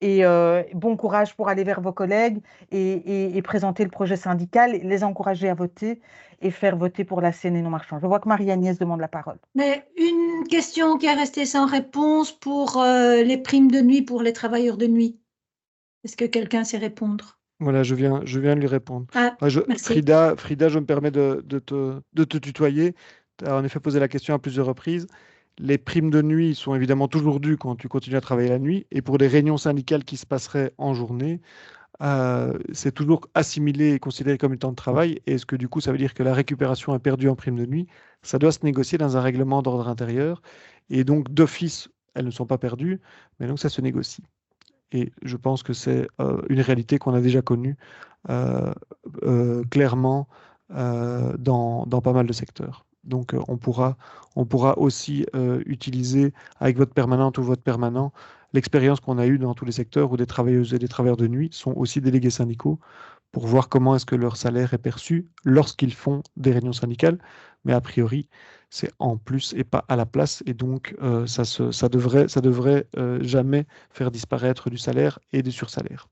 Et bon courage pour aller vers vos collègues et présenter le projet syndical, les encourager à voter et faire voter pour la CNE non marchand. Je vois que Marie-Agnès demande la parole. Mais une question qui est restée sans réponse pour les primes de nuit pour les travailleurs de nuit. Est-ce que quelqu'un sait répondre? Voilà, je viens de lui répondre. Ah, merci. Frida, je me permets de te tutoyer. Tu as en effet posé la question à plusieurs reprises. Les primes de nuit sont évidemment toujours dues quand tu continues à travailler la nuit. Et pour des réunions syndicales qui se passeraient en journée, c'est toujours assimilé et considéré comme du temps de travail. Et est-ce que du coup, ça veut dire que la récupération est perdue en prime de nuit? Ça doit se négocier dans un règlement d'ordre intérieur. Et donc, d'office, elles ne sont pas perdues, mais donc ça se négocie. Et je pense que c'est une réalité qu'on a déjà connue clairement dans pas mal de secteurs. Donc, on pourra aussi utiliser avec votre permanente ou votre permanent l'expérience qu'on a eue dans tous les secteurs où des travailleuses et des travailleurs de nuit sont aussi délégués syndicaux pour voir comment est-ce que leur salaire est perçu lorsqu'ils font des réunions syndicales. Mais a priori, c'est en plus et pas à la place. Et donc, ça devrait jamais faire disparaître du salaire et du sursalaire.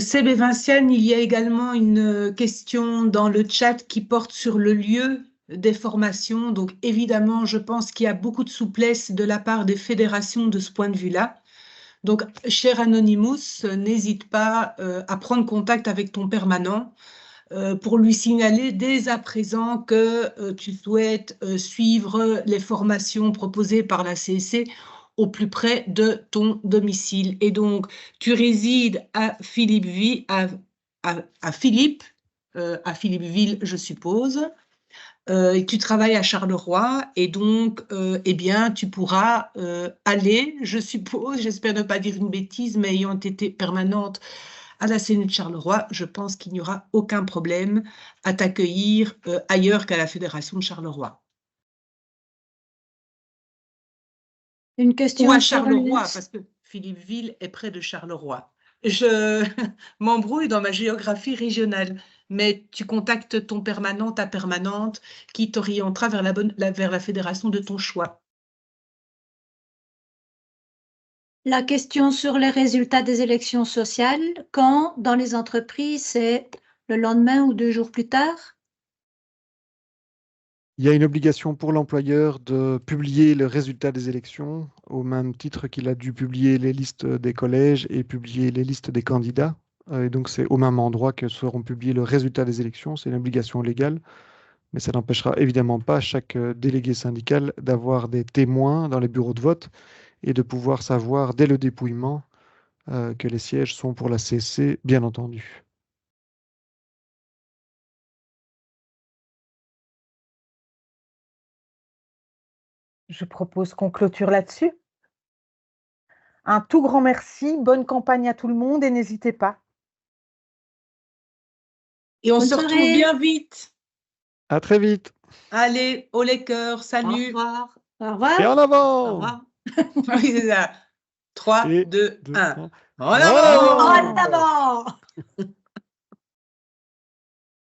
Seb et Vinciane, il y a également une question dans le chat qui porte sur le lieu des formations. Donc, évidemment, je pense qu'il y a beaucoup de souplesse de la part des fédérations de ce point de vue-là. Donc, cher Anonymous, n'hésite pas à prendre contact avec ton permanent pour lui signaler dès à présent que tu souhaites suivre les formations proposées par la CSC au plus près de ton domicile. Et donc, tu résides à Philippeville, je suppose, et tu travailles à Charleroi, et donc, eh bien, tu pourras aller, je suppose, j'espère ne pas dire une bêtise, mais ayant été permanente à la CNU de Charleroi, je pense qu'il n'y aura aucun problème à t'accueillir ailleurs qu'à la Fédération de Charleroi. Une question ou à Charleroi, parce que Philippeville est près de Charleroi. Je m'embrouille dans ma géographie régionale, mais tu contactes ton permanent, ta permanente, qui t'orientera vers la fédération de ton choix. La question sur les résultats des élections sociales, quand dans les entreprises, c'est le lendemain ou 2 jours plus tard? Il y a une obligation pour l'employeur de publier le résultat des élections, au même titre qu'il a dû publier les listes des collèges et publier les listes des candidats. Et donc, c'est au même endroit que seront publiés le résultat des élections. C'est une obligation légale, mais ça n'empêchera évidemment pas chaque délégué syndical d'avoir des témoins dans les bureaux de vote et de pouvoir savoir dès le dépouillement que les sièges sont pour la CSC, bien entendu. Je propose qu'on clôture là-dessus. Un tout grand merci, bonne campagne à tout le monde et n'hésitez pas. Et on Bonne se retrouve soirée. bien vite. À très vite. Allez, au les cœurs, Au salut. revoir. Au revoir. Et en Au avant. revoir. Oui, c'est ça. 3, Et 2, deux, 1. trois. En En avant. En avant.